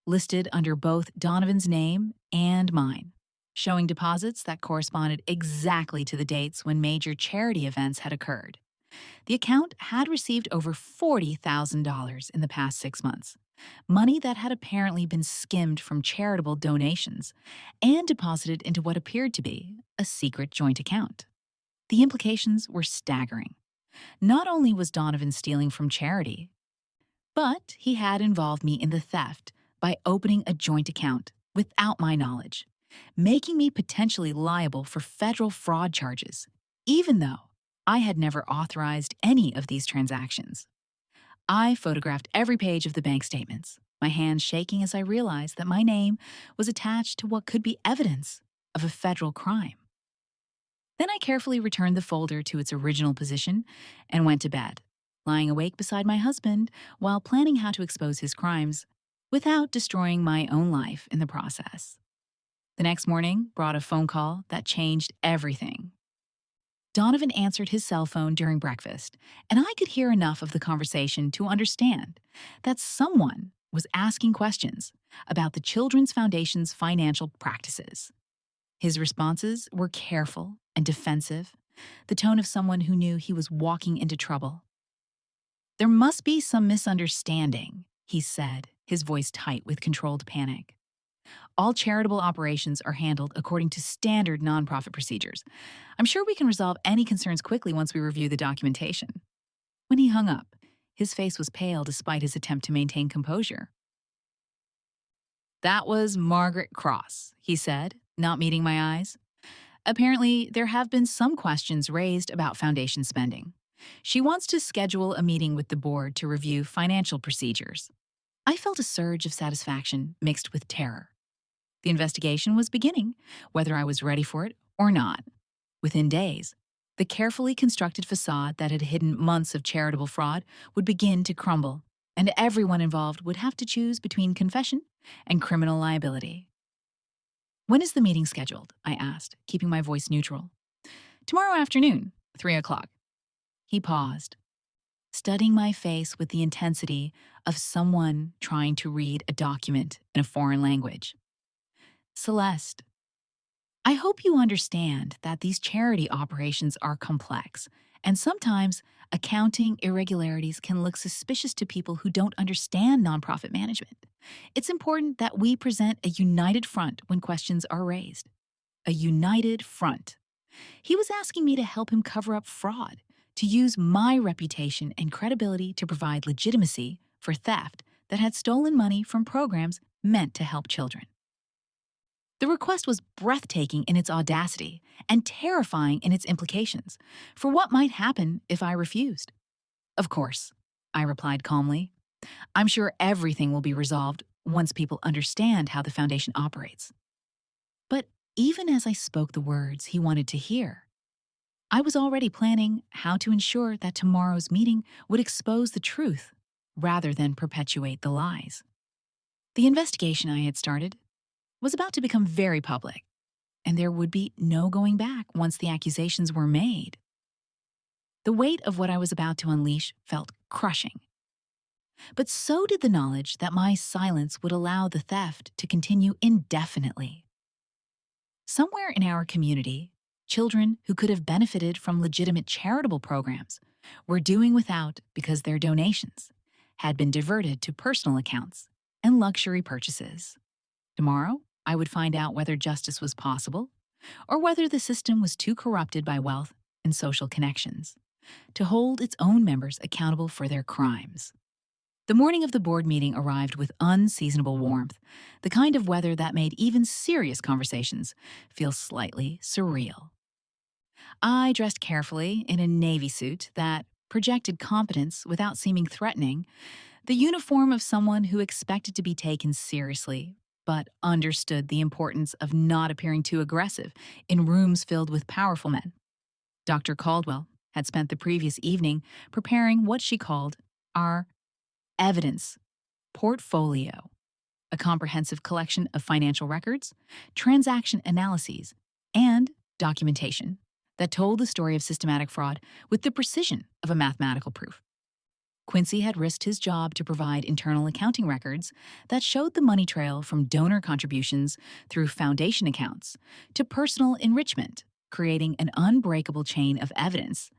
listed under both Donovan's name and mine, showing deposits that corresponded exactly to the dates when major charity events had occurred. The account had received over $40,000 in the past 6 months, money that had apparently been skimmed from charitable donations and deposited into what appeared to be a secret joint account. The implications were staggering. Not only was Donovan stealing from charity, but he had involved me in the theft by opening a joint account without my knowledge, making me potentially liable for federal fraud charges, even though I had never authorized any of these transactions. I photographed every page of the bank statements, my hands shaking as I realized that my name was attached to what could be evidence of a federal crime. Then I carefully returned the folder to its original position and went to bed, lying awake beside my husband while planning how to expose his crimes without destroying my own life in the process. The next morning brought a phone call that changed everything. Donovan answered his cell phone during breakfast, and I could hear enough of the conversation to understand that someone was asking questions about the Children's Foundation's financial practices. His responses were careful and defensive, the tone of someone who knew he was walking into trouble. "There must be some misunderstanding," he said, his voice tight with controlled panic. "All charitable operations are handled according to standard nonprofit procedures. I'm sure we can resolve any concerns quickly once we review the documentation." When he hung up, his face was pale despite his attempt to maintain composure. "That was Margaret Cross," he said, not meeting my eyes. "Apparently, there have been some questions raised about foundation spending. She wants to schedule a meeting with the board to review financial procedures." I felt a surge of satisfaction mixed with terror. The investigation was beginning, whether I was ready for it or not. Within days, the carefully constructed facade that had hidden months of charitable fraud would begin to crumble, and everyone involved would have to choose between confession and criminal liability. "When is the meeting scheduled?" I asked, keeping my voice neutral. "Tomorrow afternoon, 3 o'clock. He paused, studying my face with the intensity of someone trying to read a document in a foreign language. "Celeste, I hope you understand that these charity operations are complex, and sometimes accounting irregularities can look suspicious to people who don't understand nonprofit management. It's important that we present a united front when questions are raised." A united front. He was asking me to help him cover up fraud, to use my reputation and credibility to provide legitimacy for theft that had stolen money from programs meant to help children. The request was breathtaking in its audacity and terrifying in its implications for what might happen if I refused. "Of course," I replied calmly. "I'm sure everything will be resolved once people understand how the foundation operates." But even as I spoke the words he wanted to hear, I was already planning how to ensure that tomorrow's meeting would expose the truth rather than perpetuate the lies. The investigation I had started was about to become very public, and there would be no going back once the accusations were made. The weight of what I was about to unleash felt crushing. But so did the knowledge that my silence would allow the theft to continue indefinitely. Somewhere in our community, children who could have benefited from legitimate charitable programs were doing without because their donations had been diverted to personal accounts and luxury purchases. Tomorrow, I would find out whether justice was possible or whether the system was too corrupted by wealth and social connections to hold its own members accountable for their crimes. The morning of the board meeting arrived with unseasonable warmth, the kind of weather that made even serious conversations feel slightly surreal. I dressed carefully in a navy suit that projected confidence without seeming threatening, the uniform of someone who expected to be taken seriously, but understood the importance of not appearing too aggressive in rooms filled with powerful men. Dr. Caldwell had spent the previous evening preparing what she called our evidence portfolio, a comprehensive collection of financial records, transaction analyses, and documentation that told the story of systematic fraud with the precision of a mathematical proof. Quincy had risked his job to provide internal accounting records that showed the money trail from donor contributions through foundation accounts to personal enrichment, creating an unbreakable chain of evidence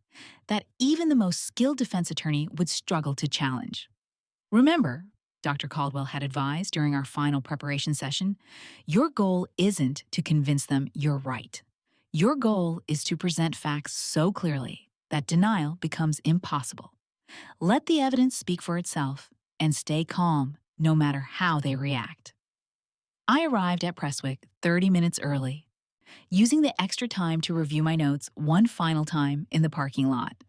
that even the most skilled defense attorney would struggle to challenge. "Remember," Dr. Caldwell had advised during our final preparation session, "your goal isn't to convince them you're right. Your goal is to present facts so clearly that denial becomes impossible. Let the evidence speak for itself and stay calm no matter how they react." I arrived at Prestwick 30 minutes early, using the extra time to review my notes one final time in the parking lot.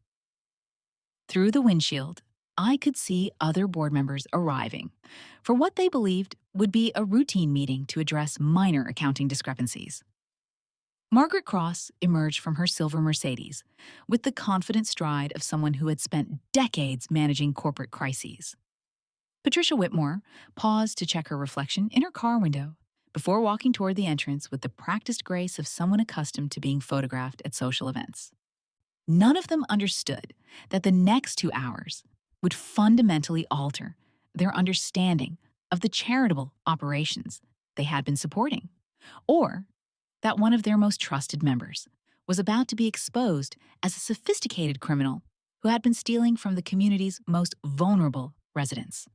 Through the windshield, I could see other board members arriving for what they believed would be a routine meeting to address minor accounting discrepancies. Margaret Cross emerged from her silver Mercedes with the confident stride of someone who had spent decades managing corporate crises. Patricia Whitmore paused to check her reflection in her car window before walking toward the entrance with the practiced grace of someone accustomed to being photographed at social events. None of them understood that the next 2 hours would fundamentally alter their understanding of the charitable operations they had been supporting, or that one of their most trusted members was about to be exposed as a sophisticated criminal who had been stealing from the community's most vulnerable residents.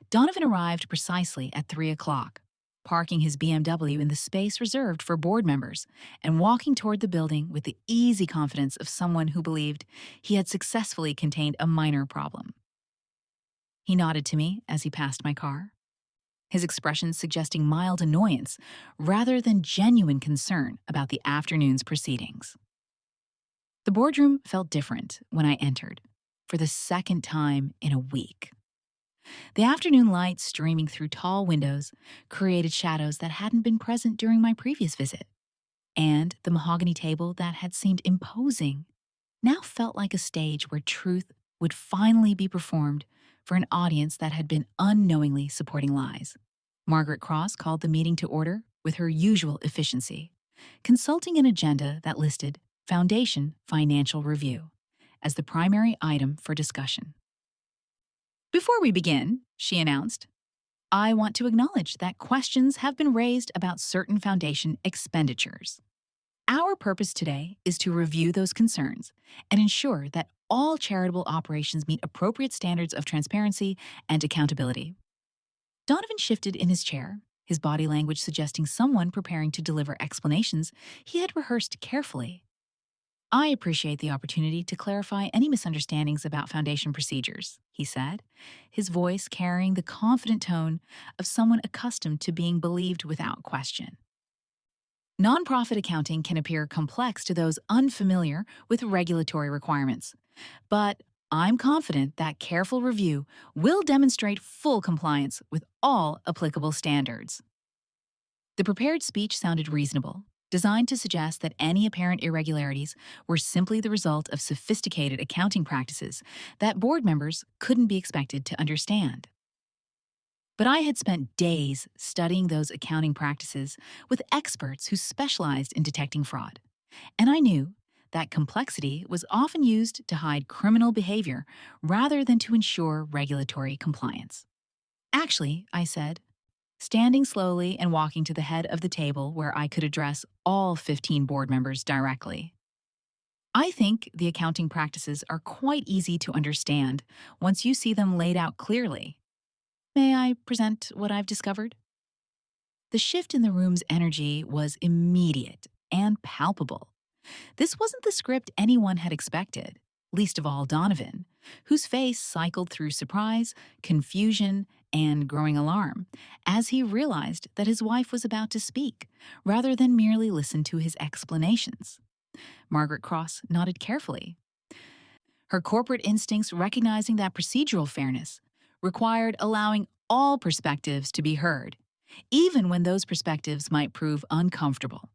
Donovan arrived precisely at 3 o'clock, parking his BMW in the space reserved for board members and walking toward the building with the easy confidence of someone who believed he had successfully contained a minor problem. He nodded to me as he passed my car, his expression suggesting mild annoyance rather than genuine concern about the afternoon's proceedings. The boardroom felt different when I entered, for the second time in a week. The afternoon light streaming through tall windows created shadows that hadn't been present during my previous visit, and the mahogany table that had seemed imposing now felt like a stage where truth would finally be performed for an audience that had been unknowingly supporting lies. Margaret Cross called the meeting to order with her usual efficiency, consulting an agenda that listed Foundation Financial Review as the primary item for discussion. Before we begin, she announced, I want to acknowledge that questions have been raised about certain foundation expenditures. Our purpose today is to review those concerns and ensure that all charitable operations meet appropriate standards of transparency and accountability. Donovan shifted in his chair, his body language suggesting someone preparing to deliver explanations he had rehearsed carefully. I appreciate the opportunity to clarify any misunderstandings about foundation procedures, he said, his voice carrying the confident tone of someone accustomed to being believed without question. Nonprofit accounting can appear complex to those unfamiliar with regulatory requirements, but I'm confident that careful review will demonstrate full compliance with all applicable standards. The prepared speech sounded reasonable, designed to suggest that any apparent irregularities were simply the result of sophisticated accounting practices that board members couldn't be expected to understand. But I had spent days studying those accounting practices with experts who specialized in detecting fraud, and I knew that complexity was often used to hide criminal behavior rather than to ensure regulatory compliance. Actually, I said, standing slowly and walking to the head of the table where I could address all 15 board members directly. I think the accounting practices are quite easy to understand once you see them laid out clearly. May I present what I've discovered? The shift in the room's energy was immediate and palpable. This wasn't the script anyone had expected, least of all Donovan, whose face cycled through surprise, confusion, and growing alarm as he realized that his wife was about to speak, rather than merely listen to his explanations. Margaret Cross nodded carefully, her corporate instincts recognizing that procedural fairness required allowing all perspectives to be heard, even when those perspectives might prove uncomfortable.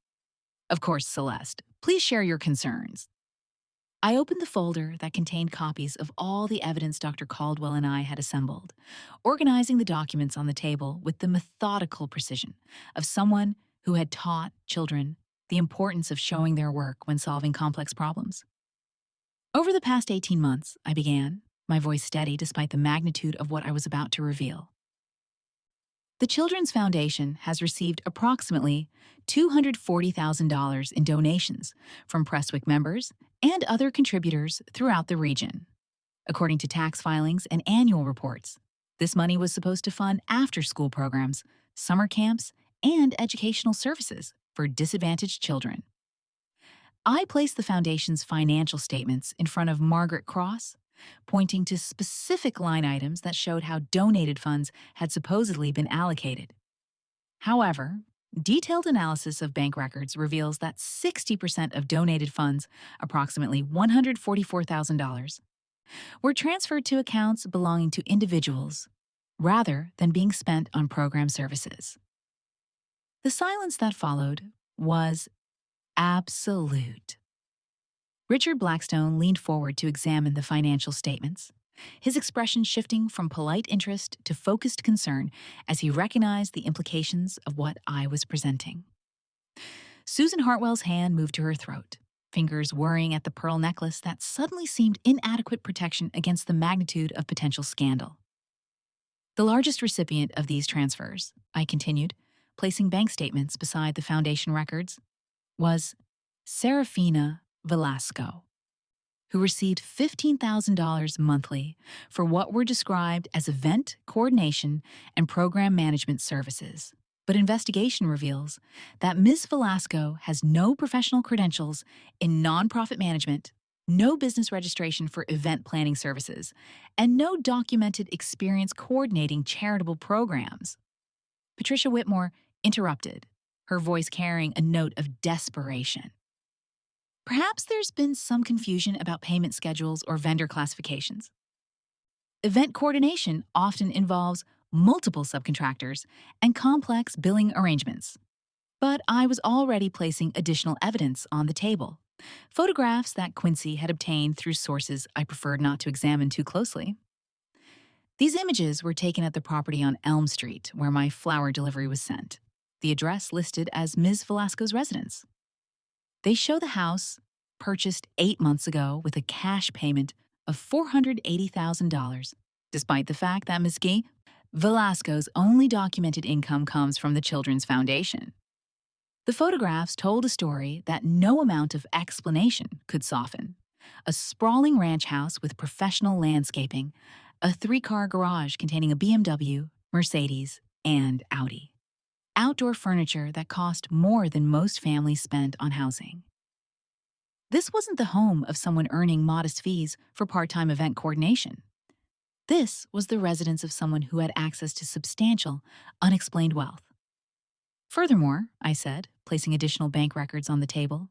Of course, Celeste, please share your concerns. I opened the folder that contained copies of all the evidence Dr. Caldwell and I had assembled, organizing the documents on the table with the methodical precision of someone who had taught children the importance of showing their work when solving complex problems. Over the past 18 months, I began, my voice steady despite the magnitude of what I was about to reveal. The Children's Foundation has received approximately $240,000 in donations from Prestwick members and other contributors throughout the region. According to tax filings and annual reports, this money was supposed to fund after-school programs, summer camps, and educational services for disadvantaged children. I placed the Foundation's financial statements in front of Margaret Cross, pointing to specific line items that showed how donated funds had supposedly been allocated. However, detailed analysis of bank records reveals that 60% of donated funds, approximately $144,000, were transferred to accounts belonging to individuals rather than being spent on program services. The silence that followed was absolute. Richard Blackstone leaned forward to examine the financial statements, his expression shifting from polite interest to focused concern as he recognized the implications of what I was presenting. Susan Hartwell's hand moved to her throat, fingers worrying at the pearl necklace that suddenly seemed inadequate protection against the magnitude of potential scandal. The largest recipient of these transfers, I continued, placing bank statements beside the foundation records, was Serafina Velasco, who received $15,000 monthly for what were described as event coordination and program management services. But investigation reveals that Ms. Velasco has no professional credentials in nonprofit management, no business registration for event planning services, and no documented experience coordinating charitable programs. Patricia Whitmore interrupted, her voice carrying a note of desperation. Perhaps there's been some confusion about payment schedules or vendor classifications. Event coordination often involves multiple subcontractors and complex billing arrangements. But I was already placing additional evidence on the table. Photographs that Quincy had obtained through sources I preferred not to examine too closely. These images were taken at the property on Elm Street, where my flower delivery was sent, the address listed as Ms. Velasco's residence. They show the house, purchased 8 months ago with a cash payment of $480,000, despite the fact that Ms. Velasco's only documented income comes from the Children's Foundation. The photographs told a story that no amount of explanation could soften. A sprawling ranch house with professional landscaping, a 3-car garage containing a BMW, Mercedes, and Audi. Outdoor furniture that cost more than most families spend on housing. This wasn't the home of someone earning modest fees for part-time event coordination. This was the residence of someone who had access to substantial, unexplained wealth. Furthermore, I said, placing additional bank records on the table,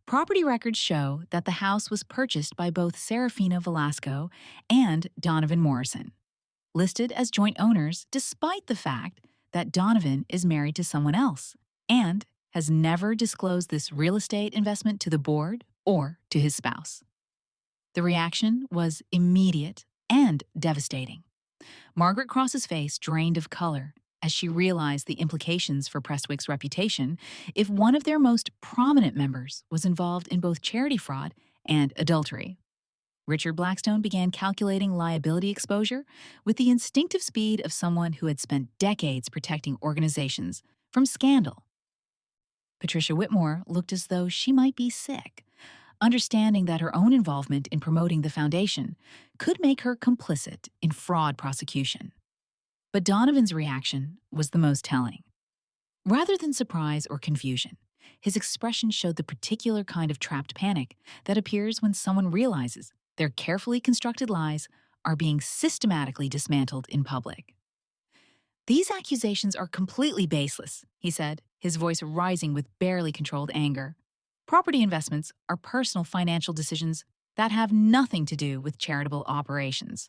property records show that the house was purchased by both Serafina Velasco and Donovan Morrison, listed as joint owners despite the fact that Donovan is married to someone else and has never disclosed this real estate investment to the board or to his spouse. The reaction was immediate and devastating. Margaret Cross's face drained of color as she realized the implications for Prestwick's reputation if one of their most prominent members was involved in both charity fraud and adultery. Richard Blackstone began calculating liability exposure with the instinctive speed of someone who had spent decades protecting organizations from scandal. Patricia Whitmore looked as though she might be sick, understanding that her own involvement in promoting the foundation could make her complicit in fraud prosecution. But Donovan's reaction was the most telling. Rather than surprise or confusion, his expression showed the particular kind of trapped panic that appears when someone realizes their carefully constructed lies are being systematically dismantled in public. "These accusations are completely baseless," he said, his voice rising with barely controlled anger. "Property investments are personal financial decisions that have nothing to do with charitable operations.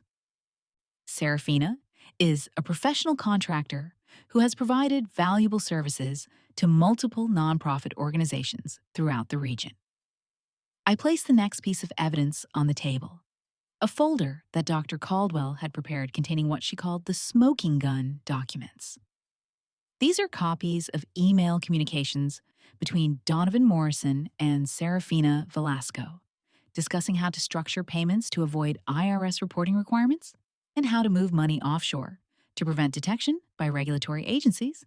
Serafina is a professional contractor who has provided valuable services to multiple nonprofit organizations throughout the region." I placed the next piece of evidence on the table, a folder that Dr. Caldwell had prepared containing what she called the smoking gun documents. These are copies of email communications between Donovan Morrison and Serafina Velasco, discussing how to structure payments to avoid IRS reporting requirements and how to move money offshore to prevent detection by regulatory agencies.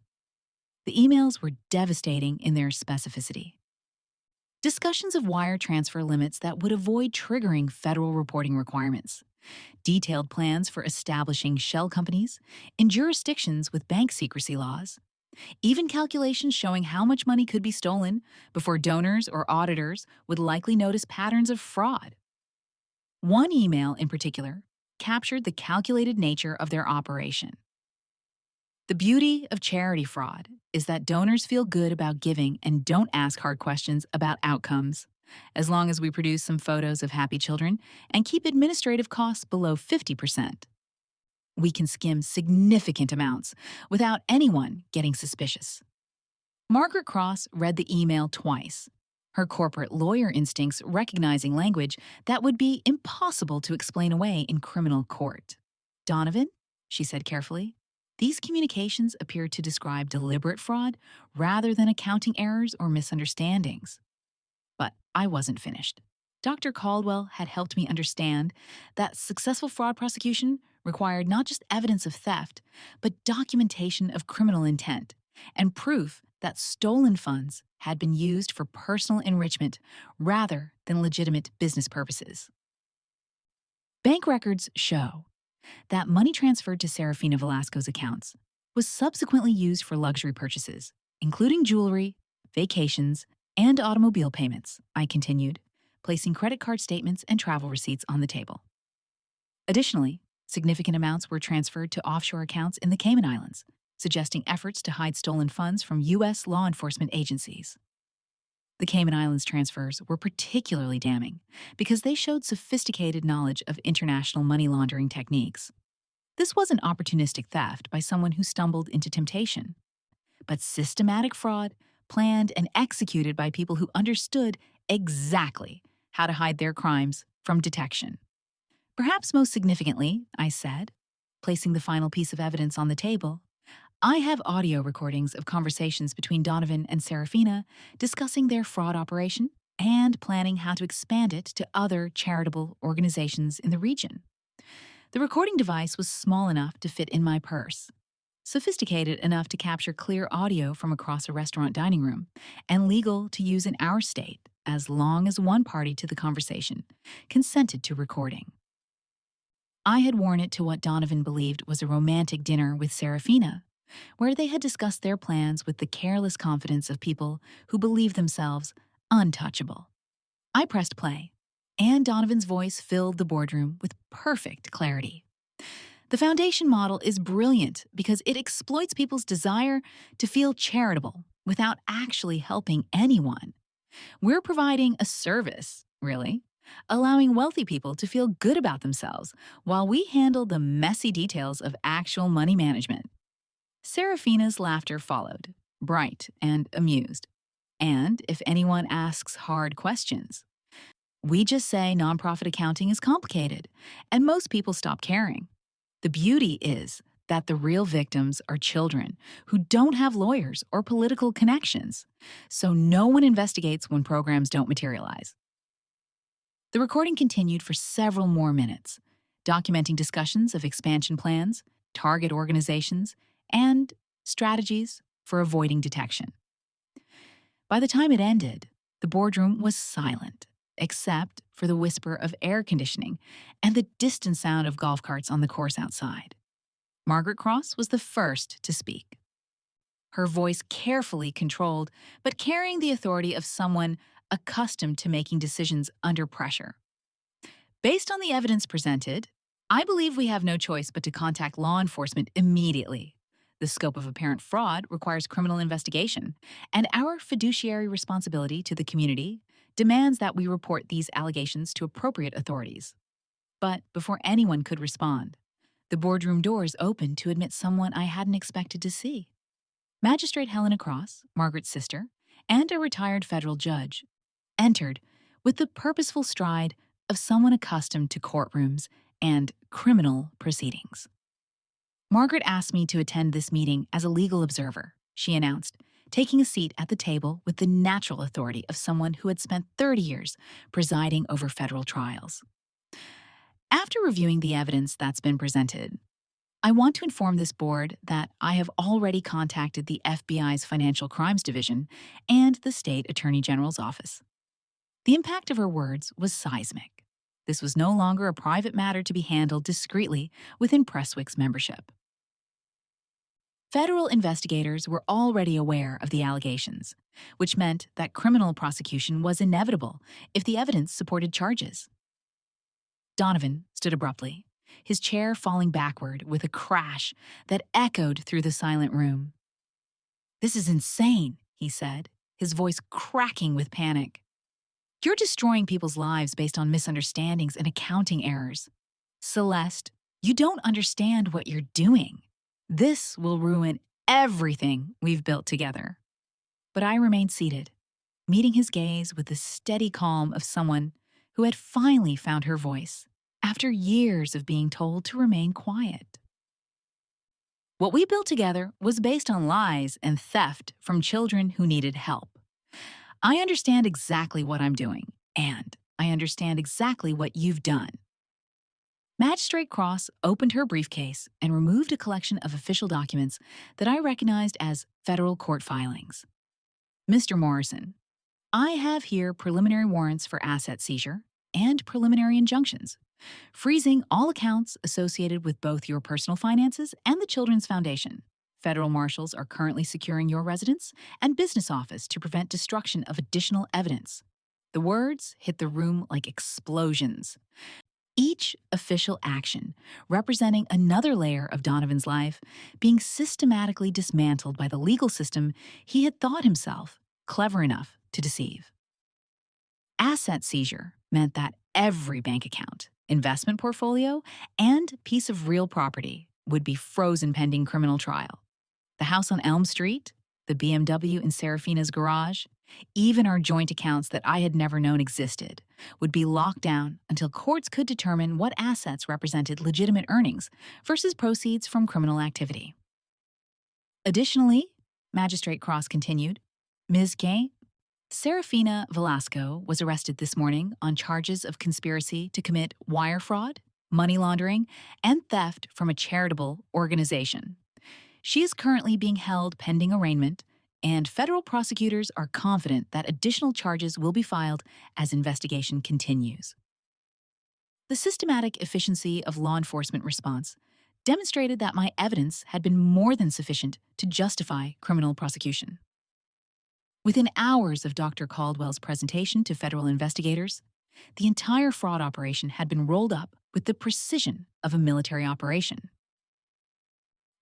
The emails were devastating in their specificity. Discussions of wire transfer limits that would avoid triggering federal reporting requirements, detailed plans for establishing shell companies in jurisdictions with bank secrecy laws, even calculations showing how much money could be stolen before donors or auditors would likely notice patterns of fraud. One email in particular captured the calculated nature of their operation. "The beauty of charity fraud is that donors feel good about giving and don't ask hard questions about outcomes. as long as we produce some photos of happy children and keep administrative costs below 50%. We can skim significant amounts without anyone getting suspicious. Margaret Cross read the email twice, her corporate lawyer instincts recognizing language that would be impossible to explain away in criminal court. "Donovan," she said carefully, "these communications appear to describe deliberate fraud rather than accounting errors or misunderstandings." But I wasn't finished. Dr. Caldwell had helped me understand that successful fraud prosecution required not just evidence of theft, but documentation of criminal intent and proof that stolen funds had been used for personal enrichment rather than legitimate business purposes. Bank records show that money transferred to Serafina Velasco's accounts was subsequently used for luxury purchases, including jewelry, vacations, and automobile payments, I continued, placing credit card statements and travel receipts on the table. Additionally, significant amounts were transferred to offshore accounts in the Cayman Islands, suggesting efforts to hide stolen funds from U.S. law enforcement agencies. The Cayman Islands transfers were particularly damning because they showed sophisticated knowledge of international money laundering techniques. This wasn't opportunistic theft by someone who stumbled into temptation, but systematic fraud planned and executed by people who understood exactly how to hide their crimes from detection. Perhaps most significantly, I said, placing the final piece of evidence on the table, I have audio recordings of conversations between Donovan and Serafina discussing their fraud operation and planning how to expand it to other charitable organizations in the region. The recording device was small enough to fit in my purse, sophisticated enough to capture clear audio from across a restaurant dining room, and legal to use in our state as long as one party to the conversation consented to recording. I had worn it to what Donovan believed was a romantic dinner with Serafina, where they had discussed their plans with the careless confidence of people who believe themselves untouchable. I pressed play, and Donovan's voice filled the boardroom with perfect clarity. The foundation model is brilliant because it exploits people's desire to feel charitable without actually helping anyone. We're providing a service, really, allowing wealthy people to feel good about themselves while we handle the messy details of actual money management. Serafina's laughter followed, bright and amused. And if anyone asks hard questions, we just say nonprofit accounting is complicated, and most people stop caring. The beauty is that the real victims are children who don't have lawyers or political connections, so no one investigates when programs don't materialize. The recording continued for several more minutes, documenting discussions of expansion plans, target organizations, and strategies for avoiding detection. By the time it ended, the boardroom was silent, except for the whisper of air conditioning and the distant sound of golf carts on the course outside. Margaret Cross was the first to speak. Her voice carefully controlled, but carrying the authority of someone accustomed to making decisions under pressure. Based on the evidence presented, I believe we have no choice but to contact law enforcement immediately. The scope of apparent fraud requires criminal investigation, and our fiduciary responsibility to the community demands that we report these allegations to appropriate authorities. But before anyone could respond, the boardroom doors opened to admit someone I hadn't expected to see. Magistrate Helena Cross, Margaret's sister, and a retired federal judge entered with the purposeful stride of someone accustomed to courtrooms and criminal proceedings. Margaret asked me to attend this meeting as a legal observer, she announced, taking a seat at the table with the natural authority of someone who had spent 30 years presiding over federal trials. After reviewing the evidence that's been presented, I want to inform this board that I have already contacted the FBI's Financial Crimes Division and the State Attorney General's office. The impact of her words was seismic. This was no longer a private matter to be handled discreetly within Presswick's membership. Federal investigators were already aware of the allegations, which meant that criminal prosecution was inevitable if the evidence supported charges. Donovan stood abruptly, his chair falling backward with a crash that echoed through the silent room. "This is insane," he said, his voice cracking with panic. You're destroying people's lives based on misunderstandings and accounting errors. Celeste, you don't understand what you're doing. This will ruin everything we've built together. But I remained seated, meeting his gaze with the steady calm of someone who had finally found her voice after years of being told to remain quiet. What we built together was based on lies and theft from children who needed help. I understand exactly what I'm doing, and I understand exactly what you've done. Magistrate Cross opened her briefcase and removed a collection of official documents that I recognized as federal court filings. Mr. Morrison, I have here preliminary warrants for asset seizure and preliminary injunctions, freezing all accounts associated with both your personal finances and the Children's Foundation. Federal marshals are currently securing your residence and business office to prevent destruction of additional evidence. The words hit the room like explosions. Each official action representing another layer of Donovan's life being systematically dismantled by the legal system he had thought himself clever enough to deceive. Asset seizure meant that every bank account, investment portfolio, and piece of real property would be frozen pending criminal trial. The house on Elm Street, the BMW in Serafina's garage, even our joint accounts that I had never known existed, would be locked down until courts could determine what assets represented legitimate earnings versus proceeds from criminal activity. Additionally, Magistrate Cross continued, Ms. K. Serafina Velasco was arrested this morning on charges of conspiracy to commit wire fraud, money laundering, and theft from a charitable organization. She is currently being held pending arraignment, and federal prosecutors are confident that additional charges will be filed as investigation continues. The systematic efficiency of law enforcement response demonstrated that my evidence had been more than sufficient to justify criminal prosecution. Within hours of Dr. Caldwell's presentation to federal investigators, the entire fraud operation had been rolled up with the precision of a military operation.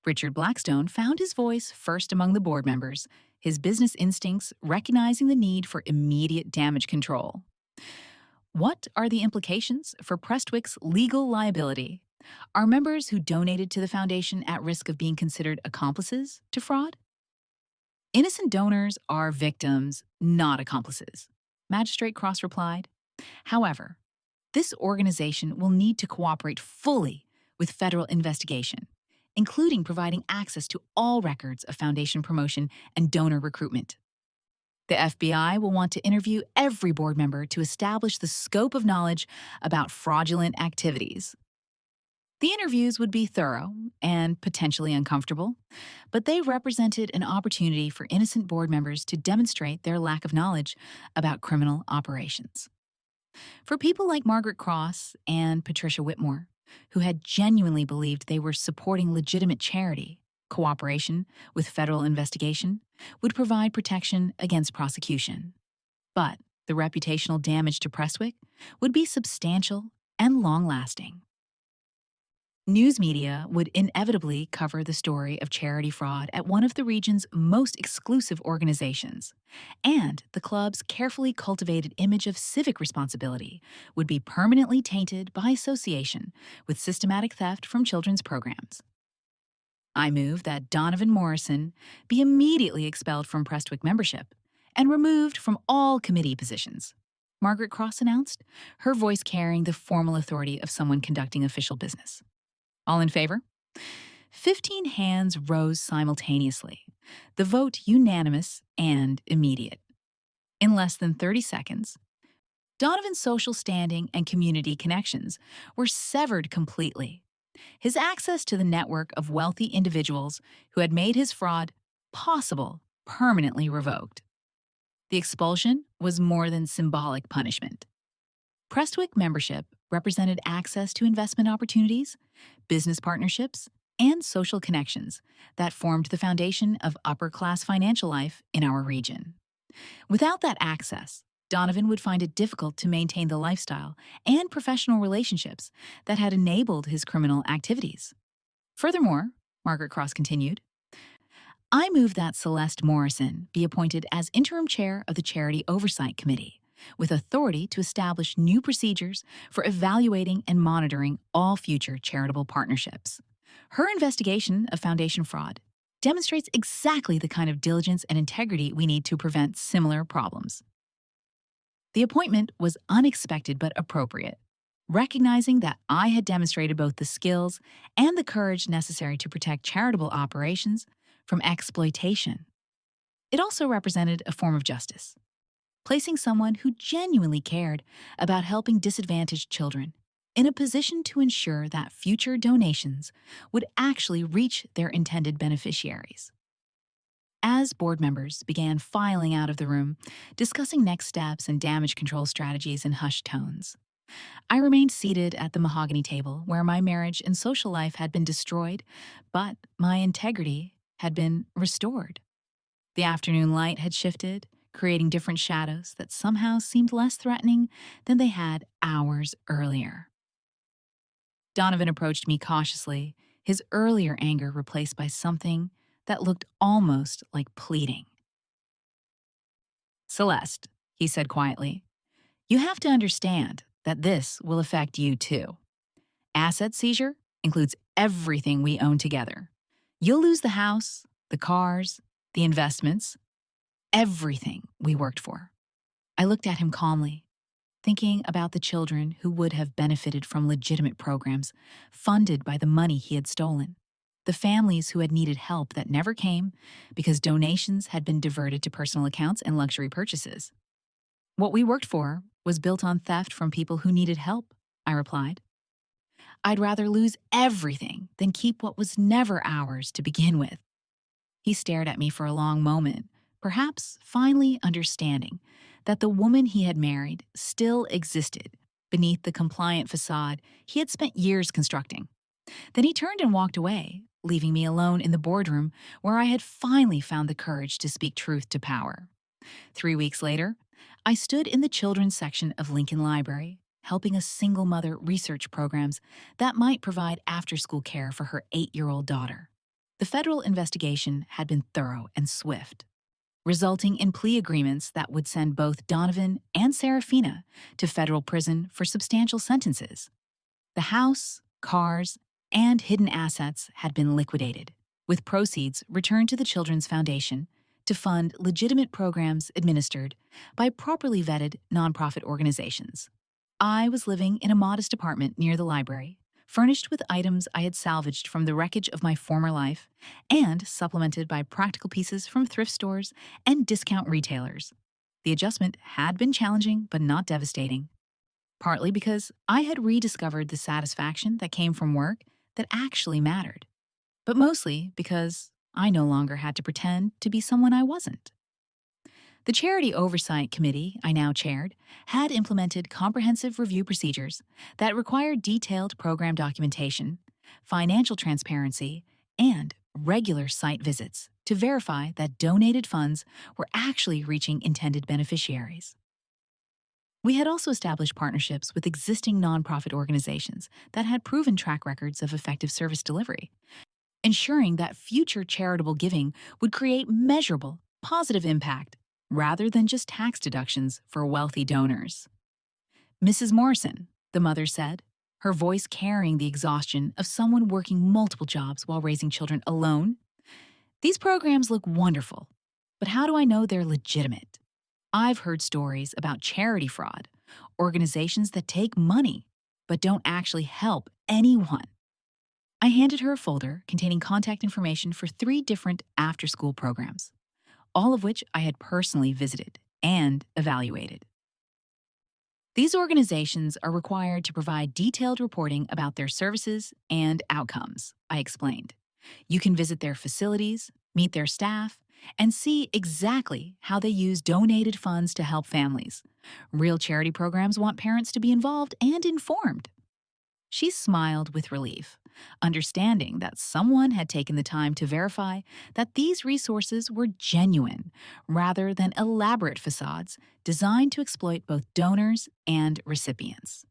Richard Blackstone found his voice first among the board members, his business instincts recognizing the need for immediate damage control. What are the implications for Prestwick's legal liability? Are members who donated to the foundation at risk of being considered accomplices to fraud? Innocent donors are victims, not accomplices, Magistrate Cross replied. However, this organization will need to cooperate fully with federal investigation, including providing access to all records of foundation promotion and donor recruitment. The FBI will want to interview every board member to establish the scope of knowledge about fraudulent activities. The interviews would be thorough and potentially uncomfortable, but they represented an opportunity for innocent board members to demonstrate their lack of knowledge about criminal operations. For people like Margaret Cross and Patricia Whitmore, who had genuinely believed they were supporting legitimate charity, cooperation with federal investigation would provide protection against prosecution. But the reputational damage to Prestwick would be substantial and long-lasting. News media would inevitably cover the story of charity fraud at one of the region's most exclusive organizations, and the club's carefully cultivated image of civic responsibility would be permanently tainted by association with systematic theft from children's programs. I move that Donovan Morrison be immediately expelled from Prestwick membership and removed from all committee positions, Margaret Cross announced, her voice carrying the formal authority of someone conducting official business. All in favor? 15 hands rose simultaneously, the vote unanimous and immediate. In less than 30 seconds, Donovan's social standing and community connections were severed completely. His access to the network of wealthy individuals who had made his fraud possible permanently revoked. The expulsion was more than symbolic punishment. Prestwick membership represented access to investment opportunities, business partnerships, and social connections that formed the foundation of upper-class financial life in our region. Without that access, Donovan would find it difficult to maintain the lifestyle and professional relationships that had enabled his criminal activities. Furthermore, Margaret Cross continued, I move that Celeste Morrison be appointed as interim chair of the Charity Oversight Committee, with authority to establish new procedures for evaluating and monitoring all future charitable partnerships. Her investigation of foundation fraud demonstrates exactly the kind of diligence and integrity we need to prevent similar problems. The appointment was unexpected but appropriate, recognizing that I had demonstrated both the skills and the courage necessary to protect charitable operations from exploitation. It also represented a form of justice, placing someone who genuinely cared about helping disadvantaged children in a position to ensure that future donations would actually reach their intended beneficiaries. As board members began filing out of the room, discussing next steps and damage control strategies in hushed tones, I remained seated at the mahogany table where my marriage and social life had been destroyed, but my integrity had been restored. The afternoon light had shifted, creating different shadows that somehow seemed less threatening than they had hours earlier. Donovan approached me cautiously, his earlier anger replaced by something that looked almost like pleading. "Celeste," he said quietly, "you have to understand that this will affect you too. Asset seizure includes everything we own together. You'll lose the house, the cars, the investments, everything we worked for." I looked at him calmly, thinking about the children who would have benefited from legitimate programs funded by the money he had stolen, the families who had needed help that never came because donations had been diverted to personal accounts and luxury purchases. "What we worked for was built on theft from people who needed help," I replied. "I'd rather lose everything than keep what was never ours to begin with." He stared at me for a long moment, perhaps finally understanding that the woman he had married still existed beneath the compliant facade he had spent years constructing. Then he turned and walked away, leaving me alone in the boardroom where I had finally found the courage to speak truth to power. 3 weeks later, I stood in the children's section of Lincoln Library, helping a single mother research programs that might provide after-school care for her 8-year-old daughter. The federal investigation had been thorough and swift, resulting in plea agreements that would send both Donovan and Serafina to federal prison for substantial sentences. The house, cars, and hidden assets had been liquidated, with proceeds returned to the Children's Foundation to fund legitimate programs administered by properly vetted nonprofit organizations. I was living in a modest apartment near the library, furnished with items I had salvaged from the wreckage of my former life and supplemented by practical pieces from thrift stores and discount retailers. The adjustment had been challenging but not devastating, partly because I had rediscovered the satisfaction that came from work that actually mattered, but mostly because I no longer had to pretend to be someone I wasn't. The Charity Oversight Committee I now chaired had implemented comprehensive review procedures that required detailed program documentation, financial transparency, and regular site visits to verify that donated funds were actually reaching intended beneficiaries. We had also established partnerships with existing nonprofit organizations that had proven track records of effective service delivery, ensuring that future charitable giving would create measurable, positive impact rather than just tax deductions for wealthy donors. "Mrs. Morrison," the mother said, her voice carrying the exhaustion of someone working multiple jobs while raising children alone, "these programs look wonderful, but how do I know they're legitimate? I've heard stories about charity fraud, organizations that take money but don't actually help anyone." I handed her a folder containing contact information for 3 different after-school programs, all of which I had personally visited and evaluated. These organizations are required to provide detailed reporting about their services and outcomes, I explained. You can visit their facilities, meet their staff, and see exactly how they use donated funds to help families. Real charity programs want parents to be involved and informed. She smiled with relief, understanding that someone had taken the time to verify that these resources were genuine, rather than elaborate facades designed to exploit both donors and recipients.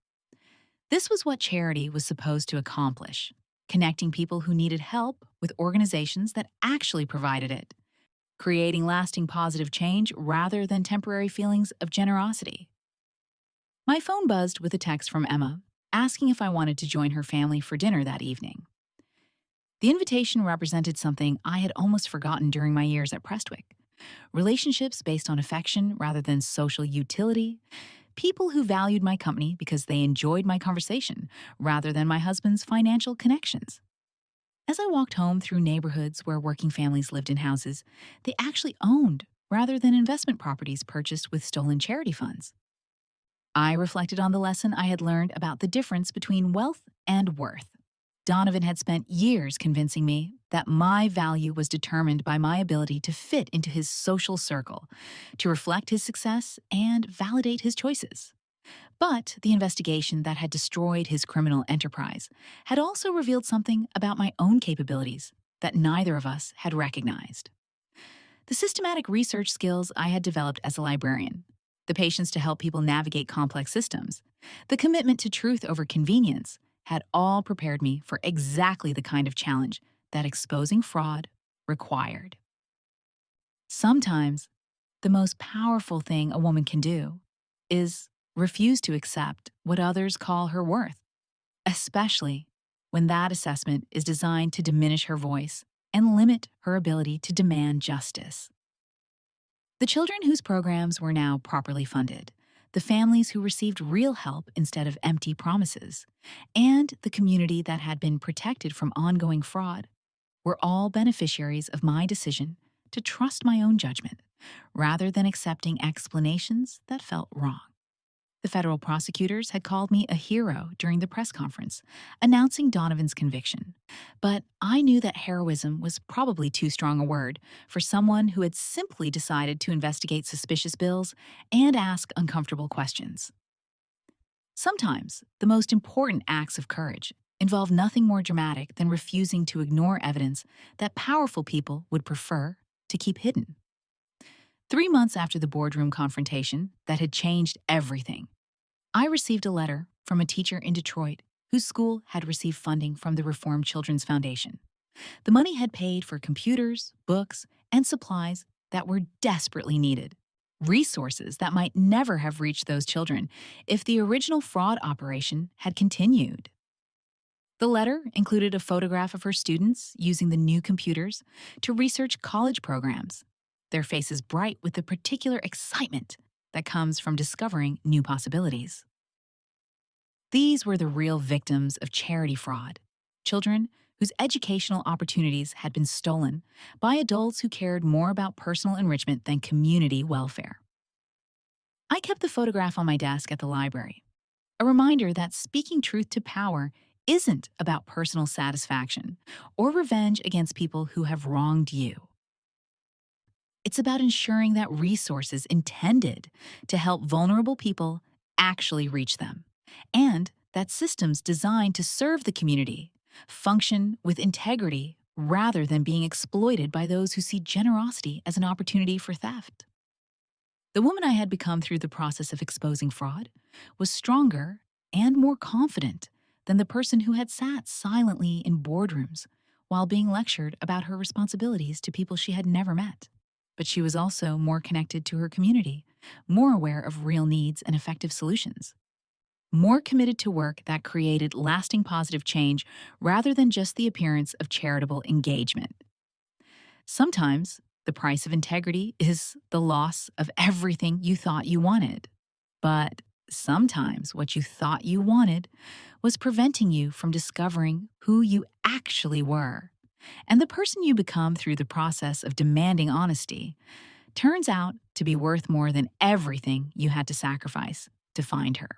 This was what charity was supposed to accomplish, connecting people who needed help with organizations that actually provided it, creating lasting positive change rather than temporary feelings of generosity. My phone buzzed with a text from Emma, asking if I wanted to join her family for dinner that evening. The invitation represented something I had almost forgotten during my years at Prestwick: relationships based on affection rather than social utility, people who valued my company because they enjoyed my conversation rather than my husband's financial connections. As I walked home through neighborhoods where working families lived in houses they actually owned rather than investment properties purchased with stolen charity funds, I reflected on the lesson I had learned about the difference between wealth and worth. Donovan had spent years convincing me that my value was determined by my ability to fit into his social circle, to reflect his success, and validate his choices. But the investigation that had destroyed his criminal enterprise had also revealed something about my own capabilities that neither of us had recognized. The systematic research skills I had developed as a librarian, the patience to help people navigate complex systems, the commitment to truth over convenience had all prepared me for exactly the kind of challenge that exposing fraud required. Sometimes, the most powerful thing a woman can do is refuse to accept what others call her worth, especially when that assessment is designed to diminish her voice and limit her ability to demand justice. The children whose programs were now properly funded, the families who received real help instead of empty promises, and the community that had been protected from ongoing fraud were all beneficiaries of my decision to trust my own judgment rather than accepting explanations that felt wrong. The federal prosecutors had called me a hero during the press conference, announcing Donovan's conviction. But I knew that heroism was probably too strong a word for someone who had simply decided to investigate suspicious bills and ask uncomfortable questions. Sometimes, the most important acts of courage involve nothing more dramatic than refusing to ignore evidence that powerful people would prefer to keep hidden. 3 months after the boardroom confrontation that had changed everything, I received a letter from a teacher in Detroit whose school had received funding from the Reformed Children's Foundation. The money had paid for computers, books, and supplies that were desperately needed, resources that might never have reached those children if the original fraud operation had continued. The letter included a photograph of her students using the new computers to research college programs, their faces bright with the particular excitement that comes from discovering new possibilities. These were the real victims of charity fraud, children whose educational opportunities had been stolen by adults who cared more about personal enrichment than community welfare. I kept the photograph on my desk at the library, a reminder that speaking truth to power isn't about personal satisfaction or revenge against people who have wronged you. It's about ensuring that resources intended to help vulnerable people actually reach them, and that systems designed to serve the community function with integrity rather than being exploited by those who see generosity as an opportunity for theft. The woman I had become through the process of exposing fraud was stronger and more confident than the person who had sat silently in boardrooms while being lectured about her responsibilities to people she had never met. But she was also more connected to her community, more aware of real needs and effective solutions, more committed to work that created lasting positive change rather than just the appearance of charitable engagement. Sometimes, the price of integrity is the loss of everything you thought you wanted. But sometimes what you thought you wanted was preventing you from discovering who you actually were. And the person you become through the process of demanding honesty turns out to be worth more than everything you had to sacrifice to find her.